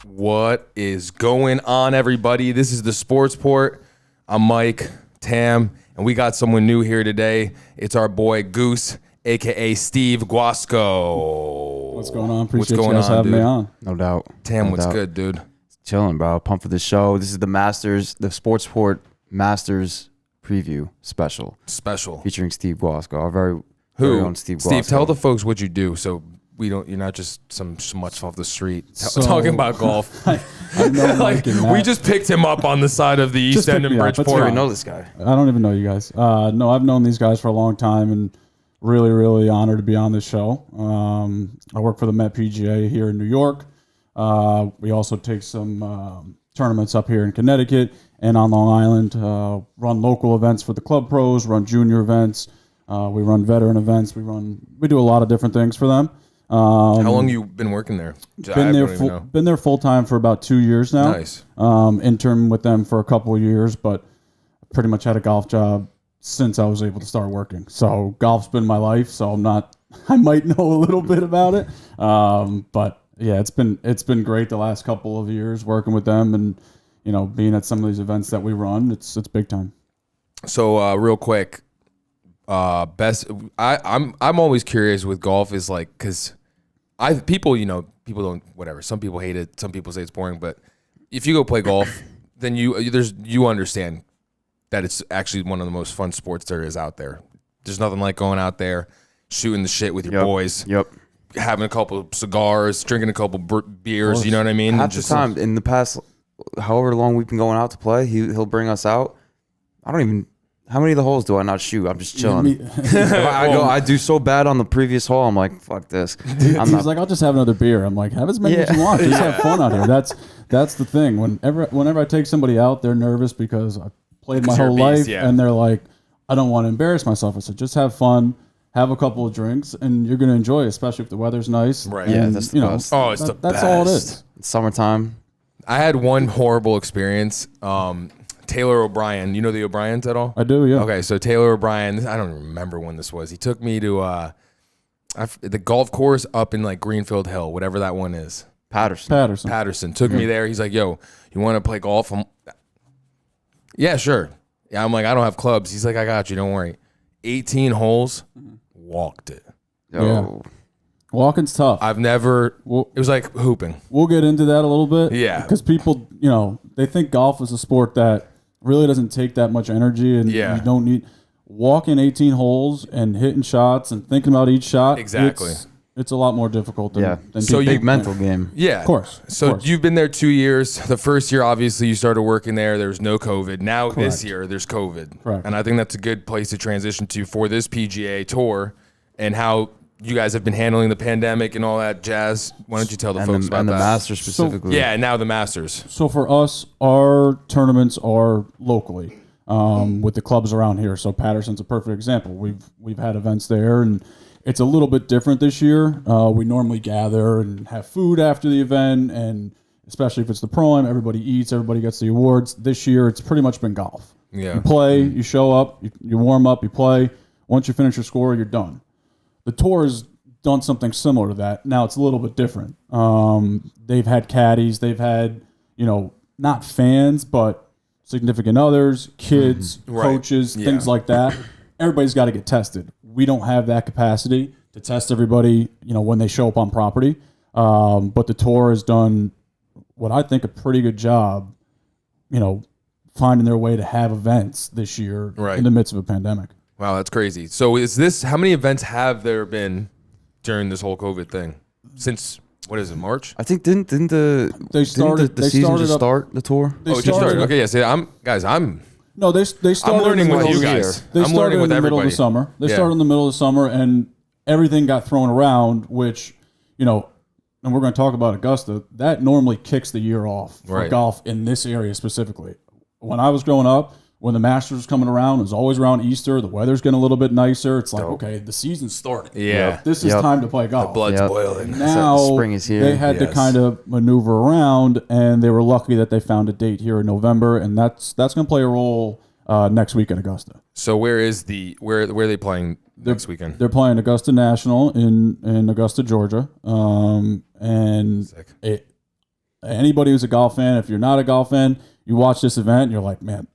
What is going on, everybody? This is the Sports Port. I'm Mike, Tam, and we got someone new here today. It's our boy Goose, a.k.a. Steve Guasco. What's going on? Appreciate you guys having me on. No doubt. Tam, what's good, dude? Chilling, bro. Pumped for the show. This is the Masters, the Sports Port Masters preview special. Featuring Steve Guasco, our very own Steve Guasco. Steve, tell the folks what you do so you're not just some schmutz off the street talking about golf. I know like, we just picked him up on the side of the East End in Bridgeport. I know this guy. I don't even know you guys. No, I've known these guys for a long time and really, really honored to be on this show. I work for the Met PGA here in New York. We also take some tournaments up here in Connecticut and on Long Island, run local events for the club pros, run junior events. We run veteran events. We do a lot of different things for them. How long you been working there? Been there full time for about 2 years now. Nice. Intern with them for a couple of years, but pretty much had a golf job since I was able to start working. So golf's been my life. So I might know a little bit about it. But yeah, it's been great the last couple of years working with them and being at some of these events that we run. It's big time. So real quick, I'm always curious with golf is like because people don't whatever. Some people hate it. Some people say it's boring. But if you go play golf, then you understand that it's actually one of the most fun sports there is out there. There's nothing like going out there, shooting the shit with your boys. Yep. Having a couple of cigars, drinking a couple beers. You know what I mean? Half the time in the past, however long we've been going out to play, he'll bring us out. How many of the holes do I not shoot? I'm just chilling. I do so bad on the previous hole. I'm like, fuck this. He's like, I'll just have another beer. I'm like, have as many as you want. Just have fun out here. That's the thing. Whenever I take somebody out, they're nervous because I played my whole life, and they're like, I don't want to embarrass myself. I said, just have fun, have a couple of drinks, and you're gonna enjoy it, especially if the weather's nice. Right. Yeah, that's the best. Oh, it's the best. That's all it is. It's summertime. I had one horrible experience. Taylor O'Brien. You know the O'Briens at all? I do, yeah. Okay, so Taylor O'Brien, I don't remember when this was. He took me to the golf course up in like Greenfield Hill, whatever that one is. Patterson. Took me there. He's like, yo, you want to play golf? Yeah, sure. Yeah, I'm like, I don't have clubs. He's like, I got you. Don't worry. 18 holes, walked it. Yo. Yeah. Walking's tough. It was like hooping. We'll get into that a little bit. Yeah. Because people, they think golf is a sport that really doesn't take that much energy and you don't need walking 18 holes and hitting shots and thinking about each shot. Exactly. It's a lot more difficult than big mental game. Yeah. Of course. You've been there 2 years. The first year, obviously, you started working there. There was no COVID. Now, This year, there's COVID. Correct. And I think that's a good place to transition to for this PGA Tour and how you guys have been handling the pandemic and all that jazz. Why don't you tell the folks about that? And the Masters specifically. Now the Masters. So for us, our tournaments are locally with the clubs around here. So Patterson's a perfect example. We've had events there, and it's a little bit different this year. We normally gather and have food after the event, and especially if it's the Pro-Am, everybody eats, everybody gets the awards. This year, it's pretty much been golf. Yeah. You play, you show up, you warm up, you play. Once you finish your score, you're done. The tour has done something similar to that. Now it's a little bit different. They've had caddies. They've had, not fans, but significant others, kids, coaches, things like that. Everybody's got to get tested. We don't have that capacity to test everybody, when they show up on property. But the tour has done what I think a pretty good job, finding their way to have events this year in the midst of a pandemic. Wow, that's crazy. So how many events have there been during this whole COVID thing? Since, what is it, March? I think didn't the season just start the tour? It just started. Okay, yes. No, they started. I'm learning with you guys. They started in the middle of the summer. They started in the middle of the summer, and everything got thrown around, which, and we're going to talk about Augusta, that normally kicks the year off for golf in this area specifically. When I was growing up, when the Masters was coming around, it was always around Easter. The weather's getting a little bit nicer. It's like, okay, the season's starting. Yeah. This is time to play golf. The blood's boiling. Now, spring is here. They had to kind of maneuver around, and they were lucky that they found a date here in November, and that's going to play a role next week in Augusta. So where are they playing next weekend? They're playing Augusta National in Augusta, Georgia. And anybody who's a golf fan, if you're not a golf fan, you watch this event and you're like, man,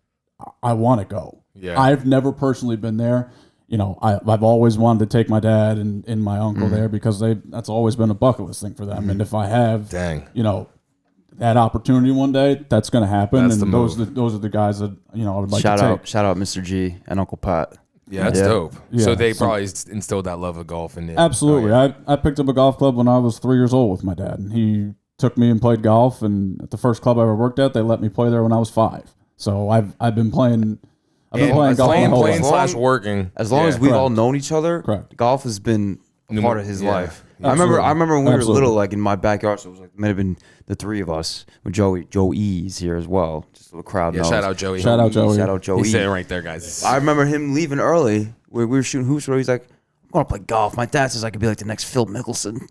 I want to go. Yeah. I've never personally been there. You know, I've always wanted to take my dad and my uncle there because that's always been a bucket list thing for them. And if I have, you know, that opportunity one day, that's going to happen. That's and those are the guys that, you know, I would like to take. Shout out Mr. G and Uncle Pat. Yeah, that's dope. Yeah. So they probably instilled that love of golf in it. Absolutely. Oh, yeah. I picked up a golf club when I was 3 years old with my dad, and he took me and played golf. And at the first club I ever worked at, they let me play there when I was 5. So I've been playing. I've been playing golf. Playing / working. As long as we've all known each other, golf has been a part of his life. Absolutely. I remember when we were little, like in my backyard. So it was like might have been the 3 of us with Joey's here as well. Just a little crowd. knows. Shout out Joey. Shout out Joey. Shout out Joey. He's sitting right there, guys. I remember him leaving early. We were shooting hoops. Where he's like, "I'm going to play golf." My dad says I could be like the next Phil Mickelson.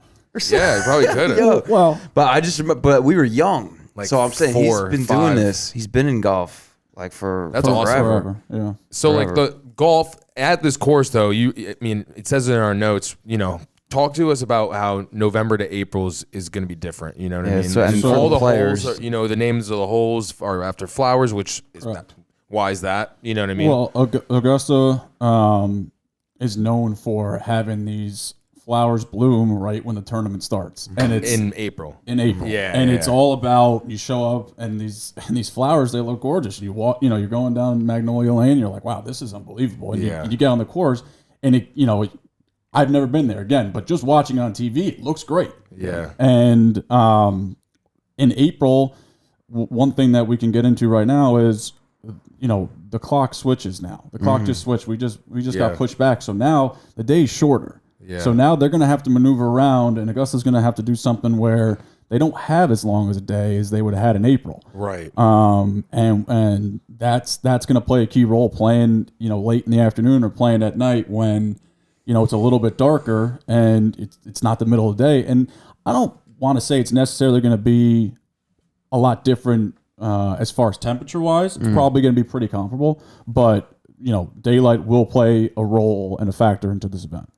Yeah, he probably could have. Yo. Well, But I just remember, but we were young. Like so I'm saying 4, he's been 5. doing this. He's been in golf like for That's awesome. forever. Yeah. So Forever. like the golf at this course though, I mean, it says in our notes, you know, talk to us about how November to April is going to be different. You know what I mean? So, and And for all the players, holes, are, you know, the names of the holes are after flowers, which is why is that? You know what I mean? Well, Augusta is known for having these flowers bloom right when the tournament starts, and it's in April. Yeah, and it's all about you show up and these flowers, they look gorgeous. You walk, you know, you're going down Magnolia Lane, you're like, wow, this is unbelievable. And you get on the course, and it, you know, I've never been there again, but just watching on TV, it looks great. Yeah, and in April, one thing that we can get into right now is, you know, the clock switches now. The clock just switched. We just got pushed back, so now the day's shorter. Yeah. So now they're going to have to maneuver around, and Augusta's going to have to do something where they don't have as long as a day as they would have had in April. right. And that's going to play a key role, playing, you know, late in the afternoon or playing at night when, you know, it's a little bit darker and it's not the middle of the day. And I don't want to say it's necessarily going to be a lot different as far as temperature wise. It's probably going to be pretty comparable, but, you know, daylight will play a role and a factor into this event.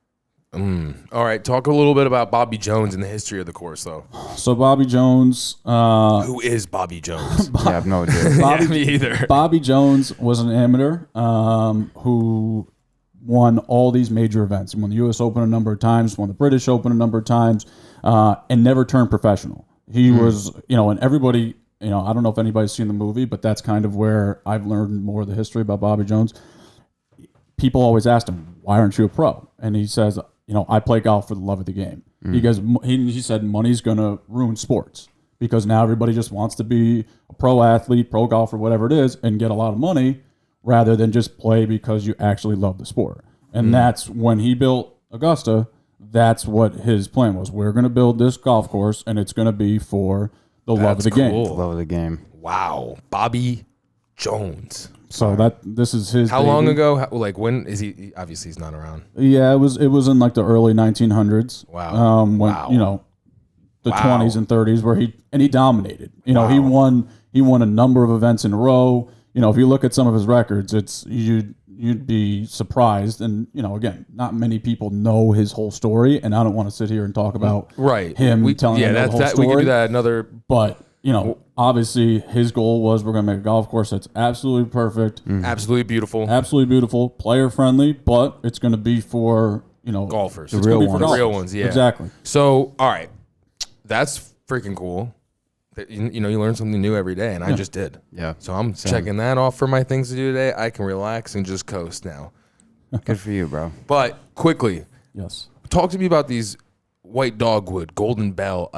All right, talk a little bit about Bobby Jones and the history of the course, though. So Bobby Jones, Who is Bobby Jones? I have no idea. Yeah, me either. Bobby Jones was an amateur who won all these major events. He won the U.S. Open a number of times, won the British Open a number of times, and never turned professional. He was, you know, and everybody, you know, I don't know if anybody's seen the movie, but that's kind of where I've learned more of the history about Bobby Jones. People always asked him, why aren't you a pro? And he says, you know, I play golf for the love of the game. He said money's going to ruin sports because now everybody just wants to be a pro athlete, pro golfer, whatever it is, and get a lot of money rather than just play because you actually love the sport. And that's when he built Augusta. That's what his plan was. We're going to build this golf course, and it's going to be for the love of the game. Love of the game. Wow, Bobby Jones. So this is his. How long ago? Like when is he? Obviously, he's not around. Yeah, it was in like the early 1900s. Wow. When you know, the 20s and 30s, where he dominated. You know, he won a number of events in a row. You know, if you look at some of his records, you'd be surprised. And you know, again, not many people know his whole story, and I don't want to sit here and talk about him telling the whole story. We can do that another. But you know, obviously, his goal was we're going to make a golf course that's absolutely perfect, Absolutely beautiful, player friendly, but it's going to be for, you know, golfers, the real ones, yeah, exactly. So, all right, that's freaking cool. You know, you learn something new every day, and I just did. Yeah. So I'm checking that off for my things to do today. I can relax and just coast now. Good for you, bro. But quickly, Yes. talk to me about these white dogwood, golden bell,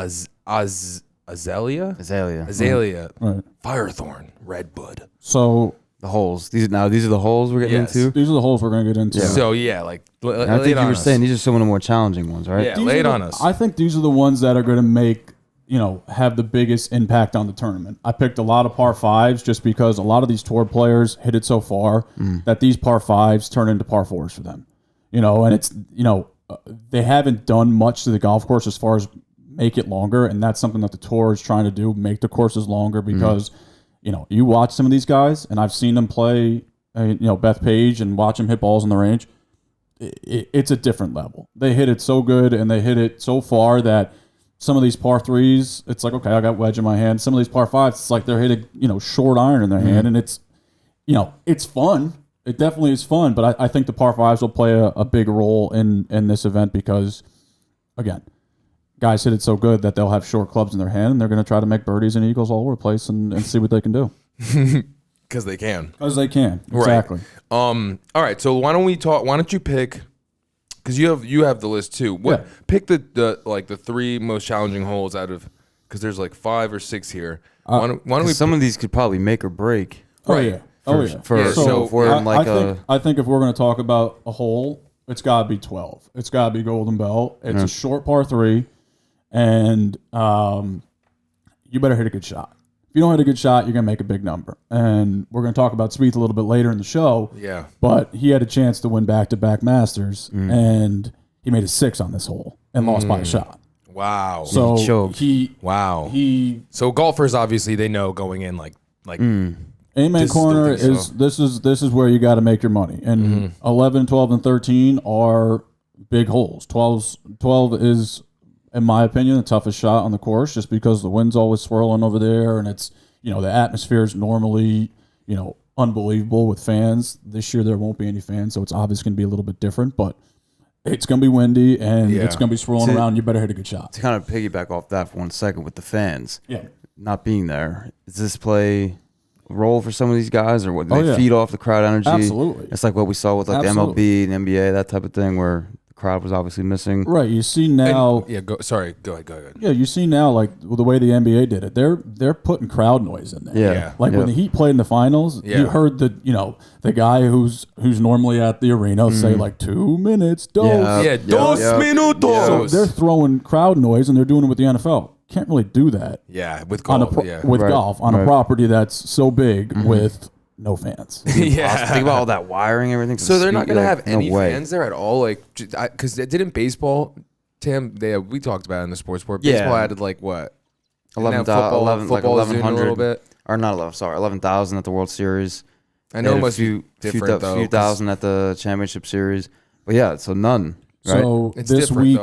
azalea, Right. firethorn, redbud. So The holes. These are the holes we're getting into. these are the holes we're going to get into. So yeah, like And I think you were saying these are some of the more challenging ones, right? Yeah. These Lay are it the- on us. I think these are the ones that are going to make, you know, have the biggest impact on the tournament. I picked a lot of par fives just because a lot of these tour players hit it so far that these par fives turn into par fours for them. You know, and it's, you know, they haven't done much to the golf course as far as make it longer, and that's something that the tour is trying to do, make the courses longer because, you know, you watch some of these guys, and I've seen them play, you know, Beth Page and watch them hit balls on the range. It's a different level. They hit it so good, and they hit it so far that some of these par threes, it's like, okay, I got wedge in my hand. Some of these par fives, it's like they're hitting, short iron in their hand, and it's, it's fun. It definitely is fun, but I think the par fives will play a big role in this event because, again, guys hit it so good that they'll have short clubs in their hand, and they're going to try to make birdies and eagles all over the place and see what they can do. Because they can. Because they can, exactly. Right. All right, so why don't you pick, because you have the list too. Pick the 3 most challenging holes out of, because there's like 5 or 6 here. Why don't we? Some of these could probably make or break. Right. I think if we're going to talk about a hole, it's got to be 12. It's got to be Golden Bell. It's a short par 3, and you better hit a good shot. If you don't hit a good shot, you're going to make a big number. And we're going to talk about Spieth a little bit later in the show. Yeah. But he had a chance to win back-to-back Masters, and he made a 6 on this hole and lost by a shot. Wow. So Wow. He so golfers obviously they know going in like Amen Corner is this is where you got to make your money. And 11, 12, and 13 are big holes. 12 is, in my opinion, the toughest shot on the course, just because the wind's always swirling over there, and it's the atmosphere is normally unbelievable with fans. This year there won't be any fans, so it's obviously going to be a little bit different, but it's going to be windy and it's going to be swirling around. You better hit a good shot. To kind of piggyback off that for 1 second with the fans, yeah, not being there, does this play a role for some of these guys, or what? They feed off the crowd energy? Absolutely. It's like what we saw with like the MLB and NBA, that type of thing, where the crowd was obviously missing. Right. You see now. Go ahead. Yeah, you see now, like the way the NBA did it. They're putting crowd noise in there. Yeah. Like when the Heat played in the finals, you heard the guy who's normally at the arena say like 2 minutes, dos. Dos minutos. So they're throwing crowd noise, and they're doing it with the NFL. Can't really do that. Yeah, with golf. Golf on a property that's so big with no fans. Think about all that wiring and everything. So they're not going to have any fans there at all, like because didn't baseball, Tim? We talked about it in the sports report. Baseball added like what 11,000, like 1,100 a little bit, or not 11. Sorry, 11,000 at the World Series. I know it must be different though. A few thousand at the Championship Series, but so none. Right? So this week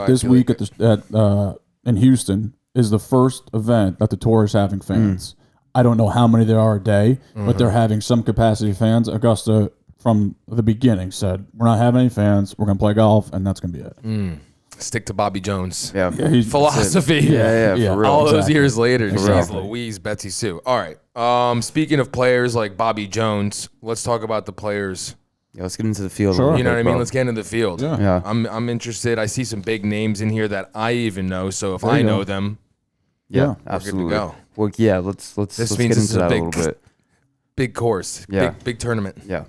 in Houston is the first event that the tour is having fans. I don't know how many there are a day, but they're having some capacity fans. Augusta, from the beginning, said, we're not having any fans. We're going to play golf, and that's going to be it. Stick to Bobby Jones. Yeah, philosophy. Yeah, for real. All those years later, jeez Louise, Betsy Sue. All right. Speaking of players like Bobby Jones, let's talk about the players. Yeah, let's get into the field. Sure. You know what I mean? Let's get into the field. Yeah. I'm interested. I see some big names in here that I even know. So if I know them, yeah, absolutely. We're good to go. Well, yeah, let's get into that a little bit. Big course. Yeah. Big tournament. Yeah.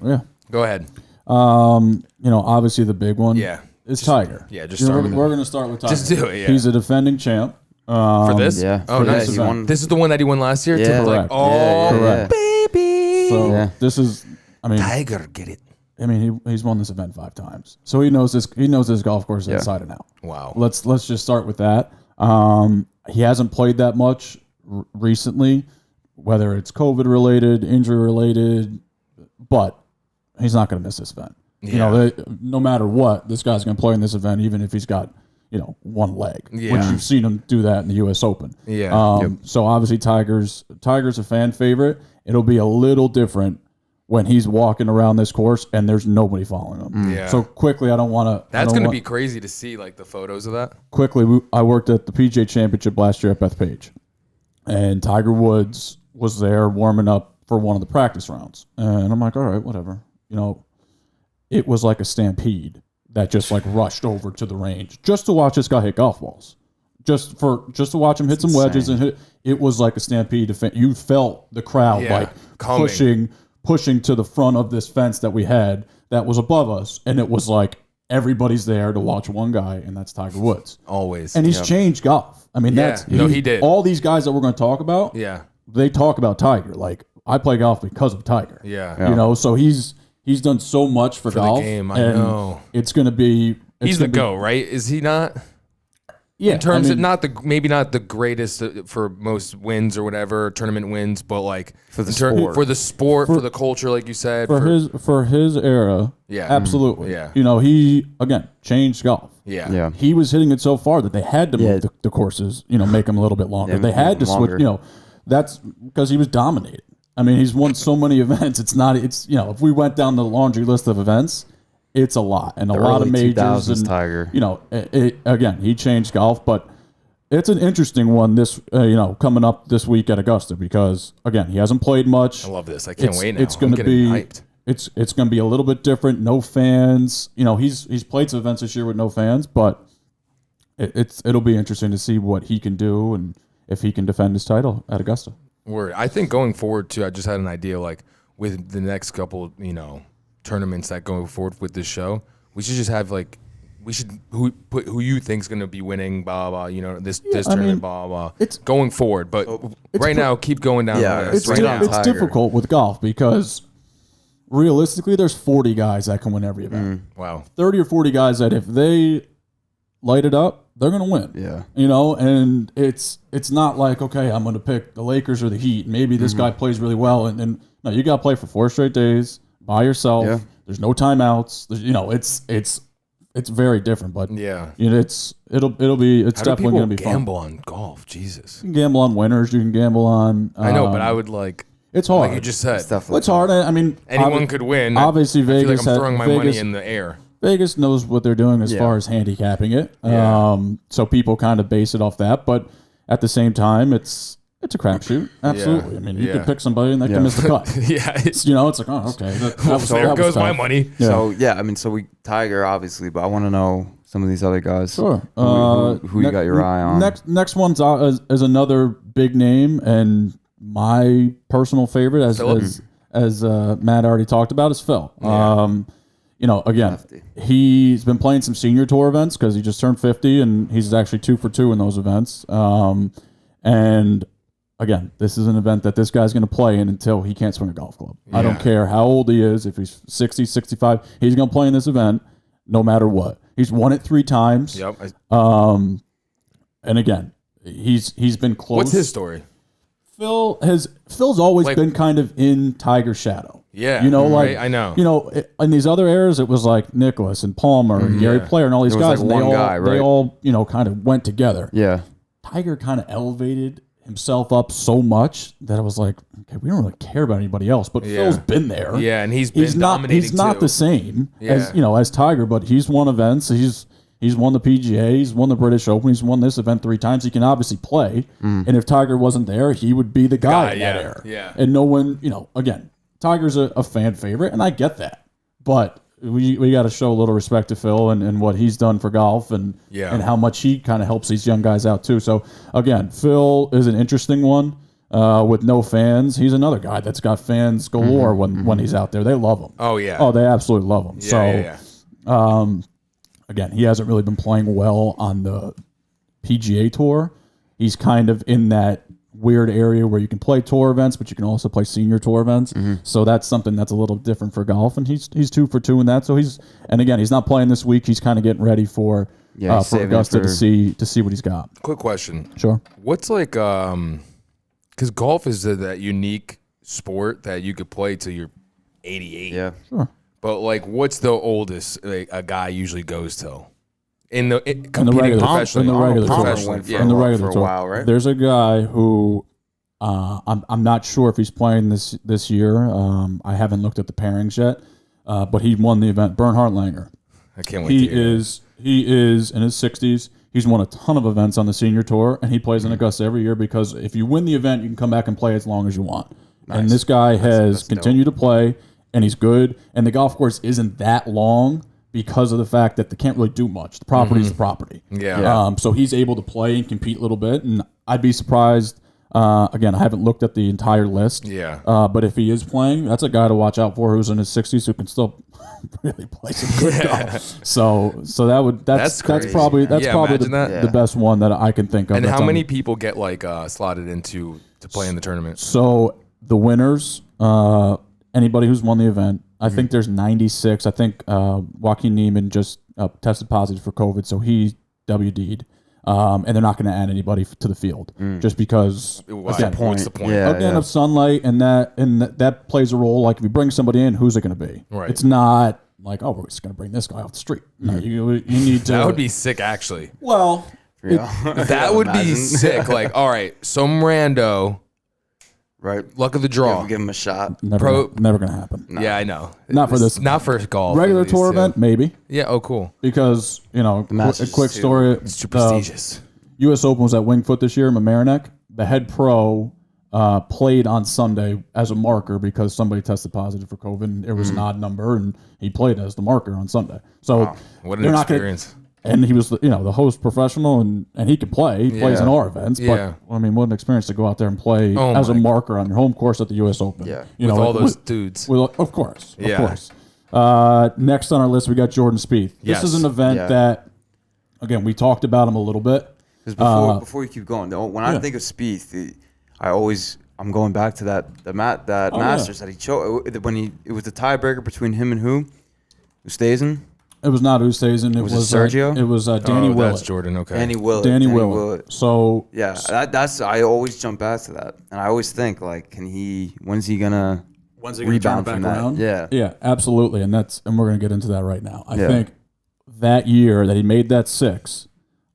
Go ahead. Obviously the big one. Yeah. Is Tiger. Yeah, just start with We're going to start with Tiger. Just do it, yeah. He's a defending champ. For this? Yeah. Oh, nice. This is the one that he won last year? Yeah. Correct. Correct. Baby. So this is, Tiger, get it. He's won this event 5 times. So he knows this golf course inside and out. Wow. Let's just start with that. He hasn't played that much recently, whether it's COVID related, injury related, but he's not going to miss this event. Yeah. No matter what, this guy's going to play in this event, even if he's got one leg, which you've seen him do that in the U.S. Open. Yeah. So obviously Tiger's a fan favorite. It'll be a little different when he's walking around this course and there's nobody following him. Yeah. So quickly, I don't want to. That's going to be crazy to see, like the photos of that. Quickly, I worked at the PGA Championship last year at Bethpage, and Tiger Woods was there warming up for one of the practice rounds, and I'm like, all right, whatever. It was like a stampede that just like rushed over to the range just to watch this guy hit golf balls, just to watch him hit some wedges and hit. It was like a stampede. You felt the crowd pushing to the front of this fence that we had that was above us, and it was like everybody's there to watch one guy, and that's Tiger Woods. Always. And he's changed golf. He did. All these guys that we're going to talk about, they talk about Tiger. Like, I play golf because of Tiger. Yeah. So he's done so much for golf. The game, I know. It's going to be... He's the GOAT, right? Is he not? in terms of maybe not the greatest for most wins or whatever tournament wins, but like for the sport, for the culture, like you said, for his era. Yeah, absolutely. Yeah, he again changed golf. Yeah. He was hitting it so far that they had to move the courses, make them a little bit longer. They had to switch, that's because he was dominating. I mean, he's won so many events. If we went down the laundry list of events, it's a lot, and a lot of majors. And Tiger. Again, he changed golf, but it's an interesting one. This, coming up this week at Augusta, because again, he hasn't played much. I love this. I can't wait now. It's going to be hyped. It's going to be a little bit different. No fans. He's played some events this year with no fans, but it'll be interesting to see what he can do and if he can defend his title at Augusta. Word. I think going forward too. I just had an idea, like with the next couple, tournaments that go forward with this show, we should just have who you think's going to be winning, blah blah. This tournament, blah blah. It's going forward, but right now, keep going down. It's difficult with golf because realistically, there's 40 guys that can win every event. Wow, 30 or 40 guys that if they light it up, they're going to win. Yeah, and it's not like, okay, I'm going to pick the Lakers or the Heat. Maybe this guy plays really well, and no, you got to play for 4 straight days by yourself. Yeah. There's no timeouts. It's very different, but it's definitely going to be fun. Gamble on golf, Jesus. You can gamble on winners. You can gamble on. I know, but I would It's hard. Like you just said, it's hard. I mean, anyone could win. Obviously, Vegas. I feel like I'm throwing my money in the air. Vegas knows what they're doing as far as handicapping it. So people kind of base it off that, but at the same time, it's a crapshoot. Absolutely. Yeah. I mean, you could pick somebody and they can miss the cut. It's like, oh, okay. There goes my money. Yeah. So we Tiger obviously, but I want to know some of these other guys. Sure. Who you got your eye on? Next one's is another big name, and my personal favorite, as Matt already talked about, is Phil. Again, Lefty. He's been playing some senior tour events because he just turned 50, and he's actually 2 for 2 in those events. And again, this is an event that this guy's going to play in until he can't swing a golf club. I don't care how old he is. If he's 60, 65, he's going to play in this event no matter what. He's won it 3 times. Yep. And again, he's been close. What's his story? Phil's always been kind of in Tiger's shadow. Yeah. I know. In these other eras, it was like Nicholas and Palmer and Gary Player and all these guys. Like they all kind of went together. Yeah. Tiger kind of elevated himself up so much that I was like, okay, we don't really care about anybody else, but Phil's been there. Yeah, and he's dominating. He's not the same as Tiger, but he's won events. He's won the PGA. He's won the British Open. He's won this event 3 times. He can obviously play. And if Tiger wasn't there, he would be the guy in that era. Yeah. And no one, again, Tiger's a fan favorite, and I get that. But we got to show a little respect to Phil and what he's done for golf and how much he kind of helps these young guys out too. So again, Phil is an interesting one with no fans. He's another guy that's got fans galore when he's out there. They love him. Oh yeah. Oh, they absolutely love him. Again, he hasn't really been playing well on the PGA Tour. He's kind of in that weird area where you can play tour events, but you can also play senior tour events. So that's something that's a little different for golf, and he's 2 for 2 in that. So he's not playing this week. He's kind of getting ready for Augusta to see what he's got. Quick question. Sure. What's because golf is that unique sport that you could play till you're 88. Yeah. Sure. But what's the oldest a guy usually goes till? In the regular professionally, in the regular for a while, right? There's a guy who I'm not sure if he's playing this year. I haven't looked at the pairings yet, but he won the event. Bernhard Langer. I can't wait. He is in his 60s. He's won a ton of events on the senior tour, and he plays in Augusta every year because if you win the event, you can come back and play as long as you want. Nice. And this guy has continued to play, and he's good. And the golf course isn't that long because of the fact that they can't really do much. The property is the property. Yeah. So he's able to play and compete a little bit, and I'd be surprised. Again, I haven't looked at the entire list. Yeah. But if he is playing, that's a guy to watch out for who's in his 60s who can still really play some good golf. So that's probably the best one that I can think of. And how many people get slotted into to play in the tournament? So the winners, anybody who's won the event, I think there's 96. I think Joaquin Neiman just tested positive for COVID, so he WD'd. and they're not going to add anybody to the field just because. What's the point? Again, of sunlight, and that plays a role. Like if you bring somebody in, who's it going to be? Right. It's not like, oh, we're just going to bring this guy off the street. No, you need to. That would be sick, actually. Well, that would be sick. Like, all right, some rando. Right. Luck of the draw. Give him a shot. Never going to happen. No. Yeah, I know. Not for this. Not for golf. Regular tour event, maybe. Yeah. Oh, cool. Because, a quick story. It's too prestigious. U.S. Open was at Wingfoot this year in Mamaroneck. The head pro played on Sunday as a marker because somebody tested positive for COVID. And it was an odd number, and he played as the marker on Sunday. So what an experience. And he was, the host professional, and he could play. He plays in our events. But, I mean, what an experience to go out there and play as a marker on your home course at the U.S. Open. Yeah. With all those dudes. Of course. Of course. Next on our list, we got Jordan Spieth. This is an event that, again, we talked about him a little bit. Because before you keep going, when I think of Spieth, I'm going back to that Masters that he chose. It was the tiebreaker between him and who? Ustazen? It was not Ustazen. It was Sergio. It was Danny Willett. That's Jordan. Okay. Danny Willett. Danny Willett. So yeah, that's I always jump back to that, and I always think like, when's he gonna rebound from that? Around? Yeah, absolutely, and we're gonna get into that right now. I think that year that he made that 6,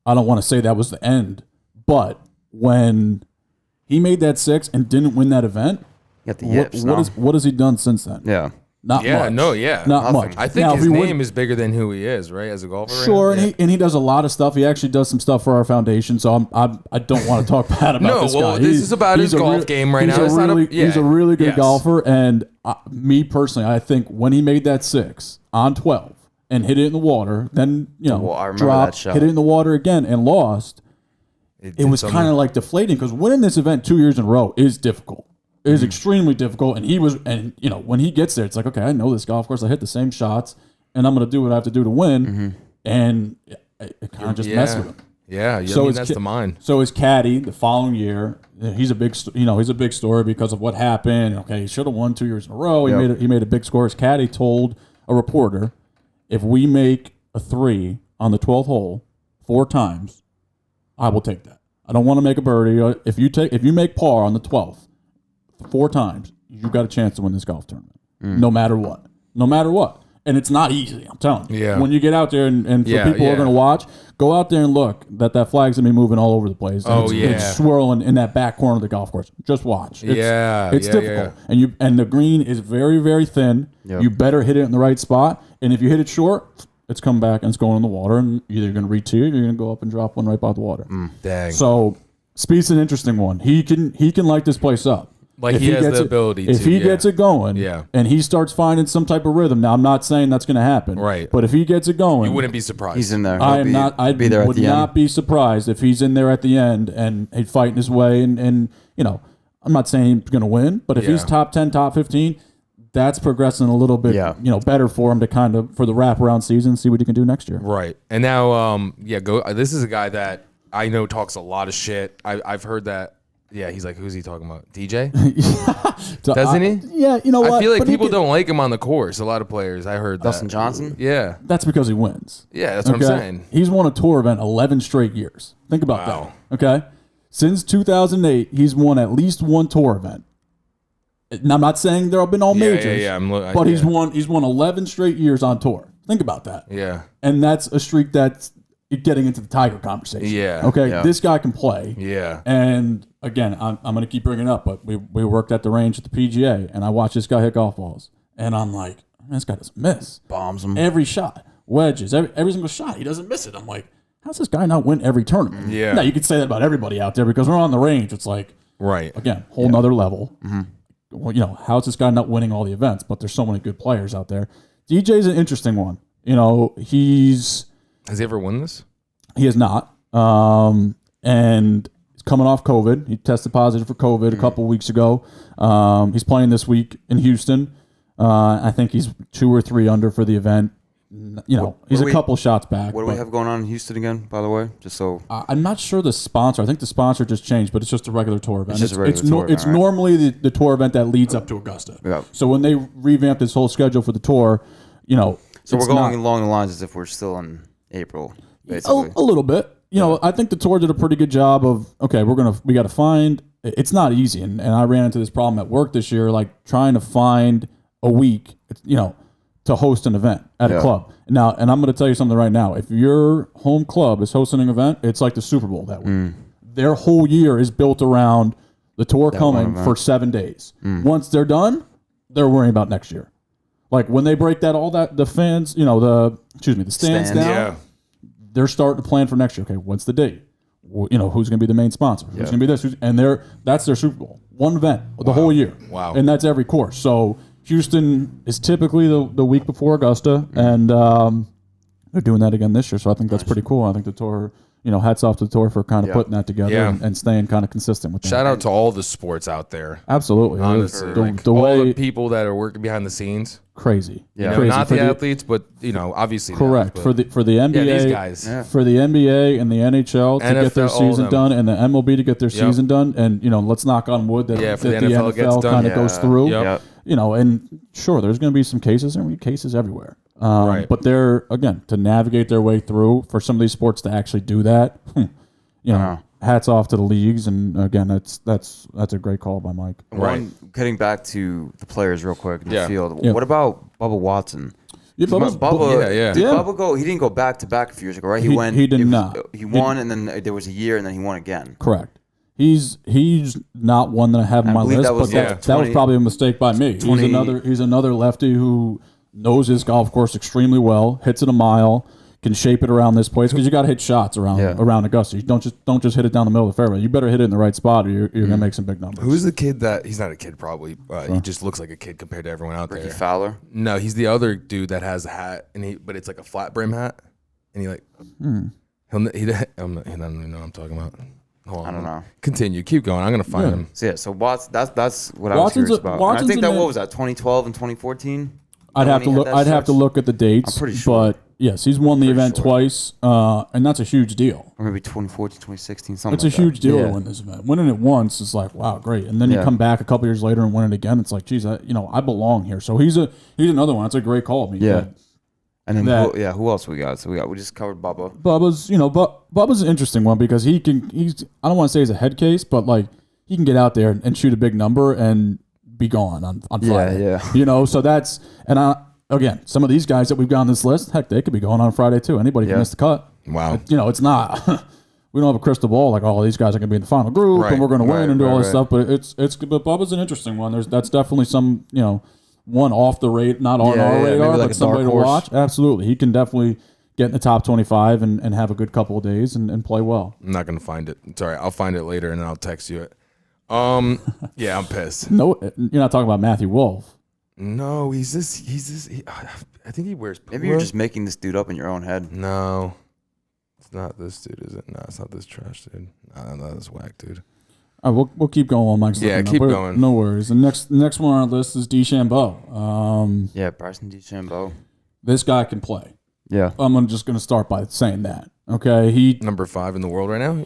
I don't want to say that was the end, but when he made that 6 and didn't win that event, what has he done since then? Yeah. Not much. Not much. I think his name is bigger than who he is, right? As a golfer. Sure, and he does a lot of stuff. He actually does some stuff for our foundation. So I don't want to talk bad about this guy. This is about his golf game right now. He's a really good golfer, and me personally, I think when he made that 6 on 12 and hit it in the water, then dropped, hit it in the water again, and lost. It was kind of like deflating because winning this event 2 years in a row is difficult. It is extremely difficult, and when he gets there, it's like, okay, I know this golf course. I hit the same shots, and I'm going to do what I have to do to win, and it kind of just messed with him. Yeah, that's the mind. So his caddy the following year, he's a big story because of what happened. Okay, he should have won 2 years in a row. He made a big score. His caddy told a reporter, if we make a 3 on the 12th hole 4 times, I will take that. I don't want to make a birdie. If you make par on the 12th. 4 times, you got a chance to win this golf tournament, no matter what. And it's not easy, I'm telling you. Yeah. When you get out there and for people who are going to watch, go out there and look that flag's going to be moving all over the place. It's swirling in that back corner of the golf course. Just watch. It's difficult. And the green is very, very thin. Yep. You better hit it in the right spot. And if you hit it short, it's come back and it's going in the water. And either you're going to re-tee it or you're going to go up and drop one right by the water. Dang. So Spieth's an interesting one. He can light this place up. Like he has the ability to. If he gets it going, and he starts finding some type of rhythm. Now, I'm not saying that's going to happen. Right. But if he gets it going, you wouldn't be surprised. He's in there. I would not be surprised if he's in there at the end and he's fighting his way. And I'm not saying he's going to win, but if he's top 10, top 15, that's progressing a little bit, better for him to kind of, for the wraparound season, see what he can do next year. Right. And now, this is a guy that I know talks a lot of shit. I've heard that. Yeah, he's like, who's he talking about? DJ? Doesn't he? Yeah, you know what? I feel like people don't like him on the course. A lot of players. I heard that. Dustin Johnson? Yeah. That's because he wins. Yeah, that's what I'm saying. He's won a tour event 11 straight years. Think about that. Okay? Since 2008, he's won at least one tour event. Now, I'm not saying there have been all majors, but he's won 11 straight years on tour. Think about that. Yeah. And that's a streak that's getting into the Tiger conversation. Yeah. Okay. Yeah. This guy can play. Yeah. And again, I'm going to keep bringing it up, but we worked at the range at the PGA, and I watched this guy hit golf balls, and I'm like, this guy doesn't miss. Bombs him. Every shot, wedges, every single shot, he doesn't miss it. I'm like, how's this guy not win every tournament? Yeah. Now you could say that about everybody out there because we're on the range. It's like, again, whole nother level. Mm-hmm. Well, how's this guy not winning all the events? But there's so many good players out there. DJ's an interesting one. Has he ever won this? He has not. And he's coming off COVID. He tested positive for COVID a couple weeks ago. He's playing this week in Houston. I think he's 2 or 3 under for the event. He's a couple shots back. What do we have going on in Houston again, by the way? Just so I'm not sure the sponsor. I think the sponsor just changed, but it's just a regular tour event. It's normally the tour event that leads up to Augusta. Yeah. So when they revamped this whole schedule for the tour, so we're going along the lines as if we're still in April, basically. A little bit. I think the tour did a pretty good job of, okay, we got to find, it's not easy. And I ran into this problem at work this year, like trying to find a week, to host an event at a club. Now, and I'm going to tell you something right now. If your home club is hosting an event, it's like the Super Bowl that week. Their whole year is built around the tour coming for 7 days. Once they're done, they're worrying about next year. Like when they break the fans, the stands down, they're starting to plan for next year. Okay, what's the date? Who's going to be the main sponsor? Who's going to be this? And that's their Super Bowl. One event the whole year. Wow. And that's every course. So Houston is typically the week before Augusta, and they're doing that again this year. So I think that's pretty cool. I think the tour, hats off to the tour for kind of putting that together and staying kind of consistent with that. Shout out to all the sports out there. Absolutely. Honestly. The all way the people that are working behind the scenes. Crazy. Yeah. Crazy. Not the athletes, but, obviously. Correct. For the NBA. Yeah, these guys. Yeah. For the NBA and the NHL to NFL, get their season done, and the MLB to get their season done. And, let's knock on wood that, for that the the NFL gets NFL done. kind of goes through. Yep. And sure, there's going to be some cases. There are going to be cases everywhere. Right. But they're, again, to navigate their way through, for some of these sports to actually do that, hats off to the leagues. And again, that's a great call by Mike. Right. Getting back to the players real quick in the field. Yeah. What about Bubba Watson? Yeah, Did Bubba go? He didn't go back to back a few years ago, right? He did not. He won, and then there was a year, and then he won again. Correct. He's not one that I have on my list, but that was probably a mistake by me. He's another lefty who knows his golf course extremely well, hits it a mile, can shape it around this place, because you got to hit shots around Augusta. You don't just hit it down the middle of the fairway. You better hit it in the right spot, or you're gonna make some big numbers. Who's the kid that he's not a kid probably? He just looks like a kid compared to everyone out Ricky there. Fowler? No, he's the other dude that has a hat, but it's like a flat brim hat, and he doesn't even know what I'm talking about. Hold on, I don't know. Continue. Keep going. I'm gonna find him. So Watson, that's what I was curious about. And I think that what was that 2012 and 2014. I'd have to look at the dates. I'm pretty sure. But yes, he's won the event twice, and that's a huge deal. Or maybe 2014, 2016, something. It's a huge deal to win this event. Winning it once is like, wow, great, and then you come back a couple years later and win it again. It's like, geez, I belong here. So he's another one. That's a great call. And then who else we got? So we just covered Bubba. Bubba's an interesting one because he's I don't want to say he's a head case, but like he can get out there and shoot a big number and be gone on Friday. So that's, and again, some of these guys that we've got on this list, heck, they could be going on Friday too. Anybody can miss the cut. Wow. It's not. We don't have a crystal ball like, oh, these guys are going to be in the final group and we're going to win and do all this stuff. But but Bubba's an interesting one. That's definitely some one off the rate, not on our radar, but somebody to watch. Absolutely, he can definitely get in the top 25 and have a good couple of days and play well. I'm not going to find it. Sorry, I'll find it later and then I'll text you it. Yeah, I'm pissed. No, you're not talking about Matthew Wolff. No, he's this. I think he wears. Maybe you're just making this dude up in your own head. No, it's not this dude, is it? No, it's not this trash dude. No, that's whack, dude. All right, we'll keep going while Mike's looking keep up. going. No worries. The next one on our list is D Chambo. Bryson D Chambo. This guy can play. Yeah, I'm just going to start by saying that. Okay, he number 5 in the world right now.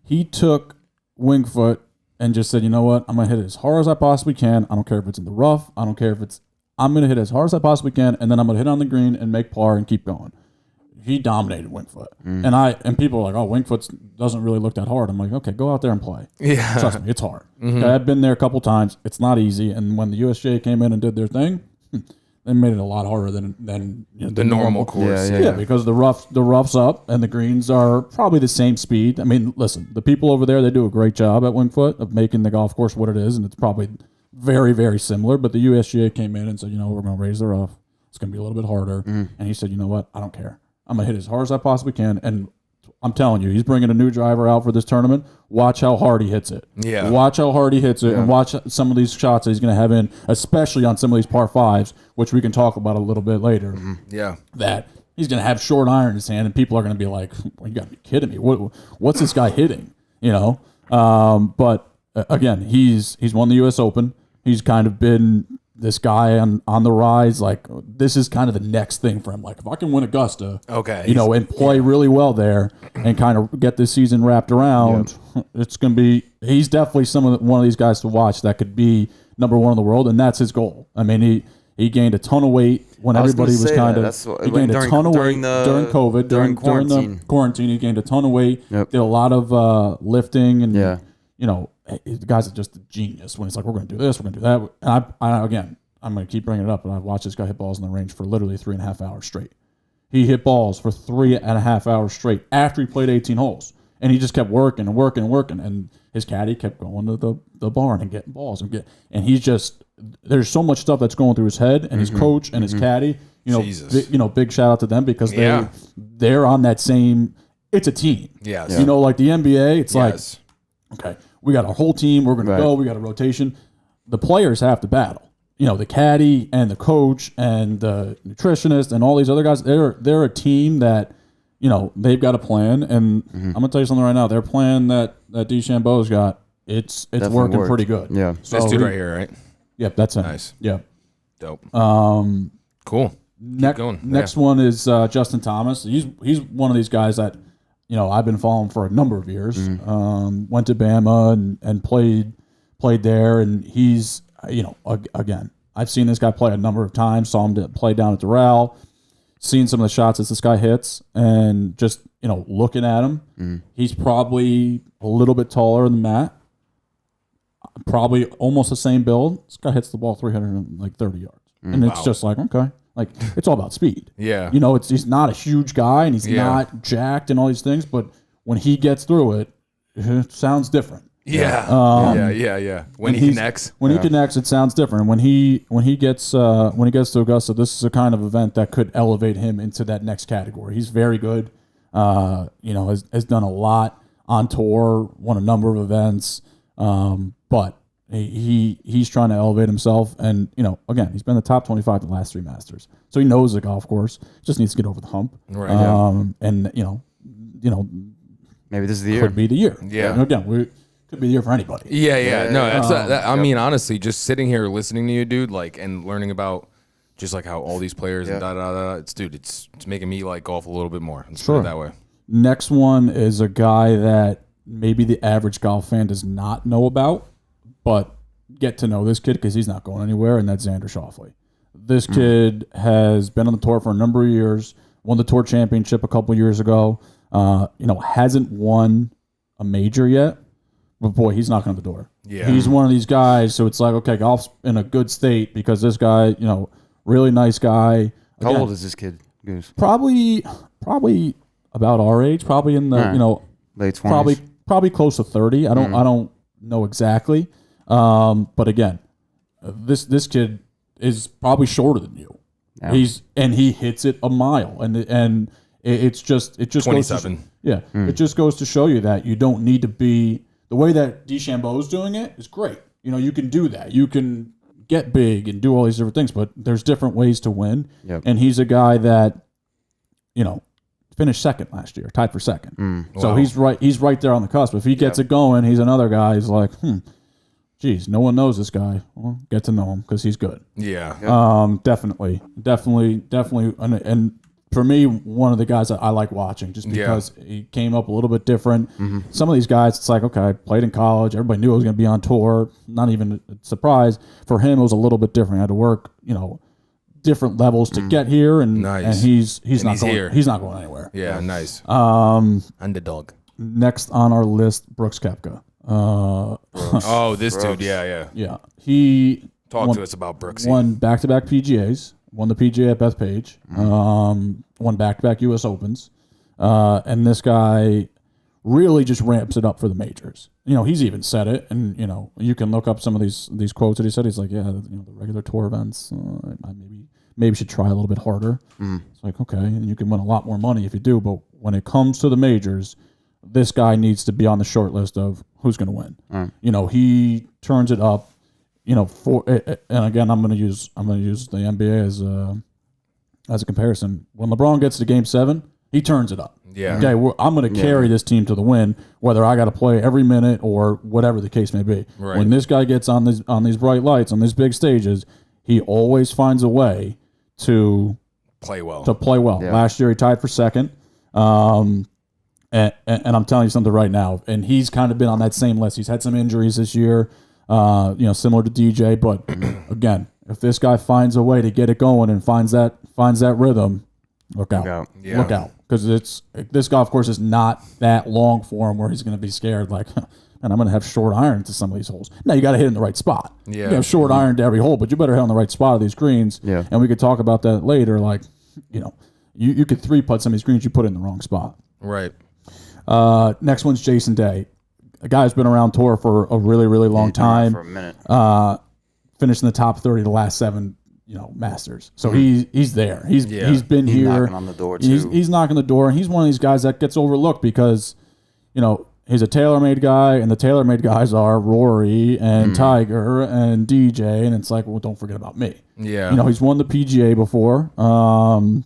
He took Winged Foot and just said, you know what? I'm going to hit it as hard as I possibly can. I don't care if it's in the rough. I don't care if it's. I'm going to hit it as hard as I possibly can, and then I'm going to hit on the green and make par and keep going. He dominated Winged Foot. And people are like, oh, Winged Foot doesn't really look that hard. I'm like, okay, go out there and play. Yeah. Trust me, it's hard. Okay, I've been there a couple times. It's not easy. And when the USGA came in and did their thing, they made it a lot harder than the normal course. Yeah, because the rough's up and the greens are probably the same speed. I mean, listen, the people over there, they do a great job at Winged Foot of making the golf course what it is, and it's probably very, very similar. But the USGA came in and said, we're going to raise the rough. It's going to be a little bit harder. And he said, you know what? I don't care. I'm going to hit as hard as I possibly can. And I'm telling you, he's bringing a new driver out for this tournament. Watch how hard he hits it. Yeah. Watch how hard he hits it, and watch some of these shots that he's going to have in, especially on some of these par 5s, which we can talk about a little bit later. Yeah. That he's going to have short iron in his hand, and people are going to be like, well, you got to be kidding me. What's this guy hitting? But again, he's won the U.S. Open. He's kind of been this guy on the rise. Like, this is kind of the next thing for him. Like, if I can win Augusta, and play really well there and kind of get this season wrapped around, it's going to be, he's definitely one of these guys to watch that could be number 1 in the world, and that's his goal. I mean, He gained a ton of weight when everybody was kind of. He gained a ton of weight during COVID, during the quarantine. He gained a ton of weight. Yep. Did a lot of lifting, and the guy's just a genius. When he's like, "We're going to do this, we're going to do that," and I'm going to keep bringing it up, but I've watched this guy hit balls in the range for literally 3.5 hours straight. He hit balls for 3.5 hours straight after he played 18 holes, and he just kept working and working and working. And his caddy kept going to the barn and getting balls and he's just. There's so much stuff that's going through his head, and his coach and his caddy. Big shout out to them because they're on that same. It's a team. Yes. Like the NBA. It's like, okay, we got our whole team. We're going to go. We got a rotation. The players have to battle. The caddy and the coach and the nutritionist and all these other guys. They're a team that they've got a plan. And I'm gonna tell you something right now. Their plan that D Chambo's got. It's working pretty good. Yeah. So this dude right here, right? Yep, that's him. Nice. Yeah. Dope. Cool. Next one is Justin Thomas. He's one of these guys that I've been following for a number of years. Went to Bama and played there, and he's again, I've seen this guy play a number of times. Saw him play down at Doral. Seen some of the shots that this guy hits, and just looking at him, he's probably a little bit taller than Matt. Probably almost the same build. This guy hits the ball 330 yards. And it's just like, okay. Like, it's all about speed. Yeah. He's not a huge guy, and he's not jacked and all these things, but when he gets through it, it sounds different. Yeah. Yeah. When he connects. When he connects, it sounds different. When he gets to Augusta, this is a kind of event that could elevate him into that next category. He's very good. Has done a lot on tour, won a number of events. But he's trying to elevate himself, and again, he's been in the top 25 the last 3 Masters, so he knows the golf course. Just needs to get over the hump, right? And maybe this is the year. Could be the year. Yeah. And again, could be the year for anybody. Yeah. No, that's. I mean, honestly, just sitting here listening to you, dude, like, and learning about just like how all these players and it's making me like golf a little bit more. Let's put it that way. Next one is a guy that maybe the average golf fan does not know about, but get to know this kid because he's not going anywhere, and that's Xander Schofley. This kid has been on the tour for a number of years, won the tour championship a couple years ago, hasn't won a major yet, but boy, he's knocking on the door. Yeah. He's one of these guys, so it's like, okay, golf's in a good state because this guy, really nice guy. How old is this kid, Goose? Probably about our age, probably in the, late 20s. Probably close to 30. I don't know exactly. But again, this kid is probably shorter than you. Yeah. He hits it a mile, and it just 27. It just goes to show you that you don't need to be the way that D Chambo's doing it is great. You can do that. You can get big and do all these different things, but there's different ways to win. Yep. And he's a guy that finished second last year, tied for second. So he's right there on the cusp. If he gets it going, he's another guy. He's like, geez, no one knows this guy. Well, get to know him because he's good. Yeah. Definitely. And for me, one of the guys that I like watching just because he came up a little bit different. Some of these guys, it's like, okay, I played in college. Everybody knew I was going to be on tour. Not even a surprise. For him, it was a little bit different. I had to work, different levels to get here, and he's not going here. He's not going anywhere. Yeah, nice. Underdog. Next on our list, Brooks Koepka. This dude, yeah. He talked to us about Brooks. Won back-to-back PGAs. Won the PGA at Bethpage. Won back-to-back U.S. Opens. And this guy really just ramps it up for the majors. He's even said it, and you can look up some of these quotes that he said. He's like, the regular tour events, I maybe should try a little bit harder. It's like, okay, and you can win a lot more money if you do, but when it comes to the majors, this guy needs to be on the short list of who's going to win. He turns it up. And again, I'm going to use the NBA as a comparison. When LeBron gets to Game 7, he turns it up. Yeah. Okay, I'm going to carry this team to the win, whether I got to play every minute or whatever the case may be. Right. When this guy gets on these bright lights, on these big stages, he always finds a way to play well. Yeah. Last year, he tied for second. And I'm telling you something right now, and he's kind of been on that same list. He's had some injuries this year, similar to DJ, but again, If this guy finds a way to get it going and finds that rhythm, look out. Yeah. Look out. Because this golf course is not that long for him where he's going to be scared like, and I'm going to have short iron to some of these holes. Now, you got to hit in the right spot. Yeah. You have short iron to every hole, but you better hit on the right spot of these greens. Yeah. And we could talk about that later. Like, you could 3-putt some of these greens you put in the wrong spot. Right. Next one's Jason Day. A guy who's been around tour for a really, really long time. For a minute. Finished in the top 30 the last 7, Masters. So he's there. He's been here. Knocking on the door too. He's knocking the door, and he's one of these guys that gets overlooked because, he's a TaylorMade guy, and the TaylorMade guys are Rory and Tiger and DJ, and it's like, well, don't forget about me. Yeah. He's won the PGA before. And